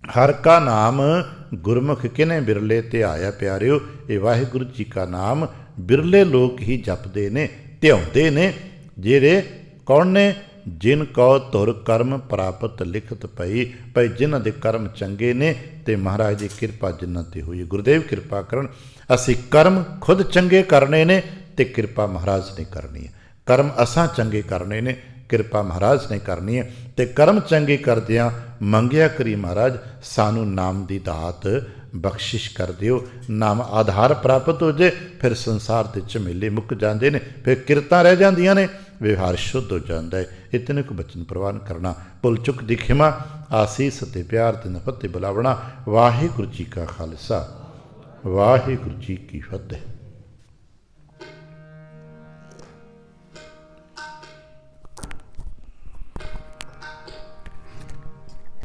ਹਰ ਕਾ ਨਾਮ ਗੁਰਮੁਖ ਕਿਨੇ ਬਿਰਲੇ ਧਿਆਇਆ ਪਿਆਰਿਓ। ਇਹ ਵਾਹਿਗੁਰੂ ਜੀ ਕਾ ਨਾਮ ਬਿਰਲੇ ਲੋਕ ਹੀ ਜਪਦੇ ਨੇ, ਧਿਆਉਂਦੇ ਨੇ। ਜਿਹੜੇ ਕੌਣ ਨੇ? ਜਿਨ ਕਉ ਧੁਰ ਕਰਮ ਪ੍ਰਾਪਤ ਲਿਖਤ ਪਈ। ਭਾਈ ਜਿਨ੍ਹਾਂ ਦੇ ਕਰਮ ਚੰਗੇ ਨੇ ਅਤੇ ਮਹਾਰਾਜ ਦੀ ਕਿਰਪਾ ਜਿਨ੍ਹਾਂ 'ਤੇ ਹੋਈ। ਗੁਰਦੇਵ ਕਿਰਪਾ ਕਰਨ। ਅਸੀਂ ਕਰਮ ਖੁਦ ਚੰਗੇ ਕਰਨੇ ਨੇ ਅਤੇ ਕਿਰਪਾ ਮਹਾਰਾਜ ਨੇ ਕਰਨੀ ਹੈ। ਕਰਮ ਅਸਾਂ ਚੰਗੇ ਕਰਨੇ ਨੇ, ਕਿਰਪਾ ਮਹਾਰਾਜ ਨੇ ਕਰਨੀ ਹੈ। ਅਤੇ ਕਰਮ ਚੰਗੇ ਕਰਦਿਆਂ ਮੰਗਿਆ ਕਰੀ ਮਹਾਰਾਜ ਸਾਨੂੰ ਨਾਮ ਦੀ ਦਾਤ ਬਖਸ਼ਿਸ਼ ਕਰ ਦਿਓ। ਨਾਮ ਆਧਾਰ ਪ੍ਰਾਪਤ ਹੋ ਜੇ ਫਿਰ ਸੰਸਾਰ ਦੇ ਝਮੇਲੇ ਮੁੱਕ ਜਾਂਦੇ ਨੇ, ਫਿਰ ਕਿਰਤਾਂ ਰਹਿ ਜਾਂਦੀਆਂ ਨੇ, ਵਿਵਹਾਰ ਸ਼ੁੱਧ ਹੋ ਜਾਂਦਾ ਹੈ। ਇਤਨੇ ਕੁ ਬਚਨ ਪ੍ਰਵਾਨ ਕਰਨਾ, ਭੁੱਲ ਚੁੱਕ ਦੀ ਖਿਮਾ, ਆਸੀਸ ਅਤੇ ਪਿਆਰ ਤੇ ਨਫ਼ਰਤ ਤੇ ਬੁਲਾਵਣਾ। ਵਾਹਿਗੁਰੂ ਜੀ ਕਾ ਖਾਲਸਾ, ਵਾਹਿਗੁਰੂ ਜੀ ਕੀ ਫਤਿਹ।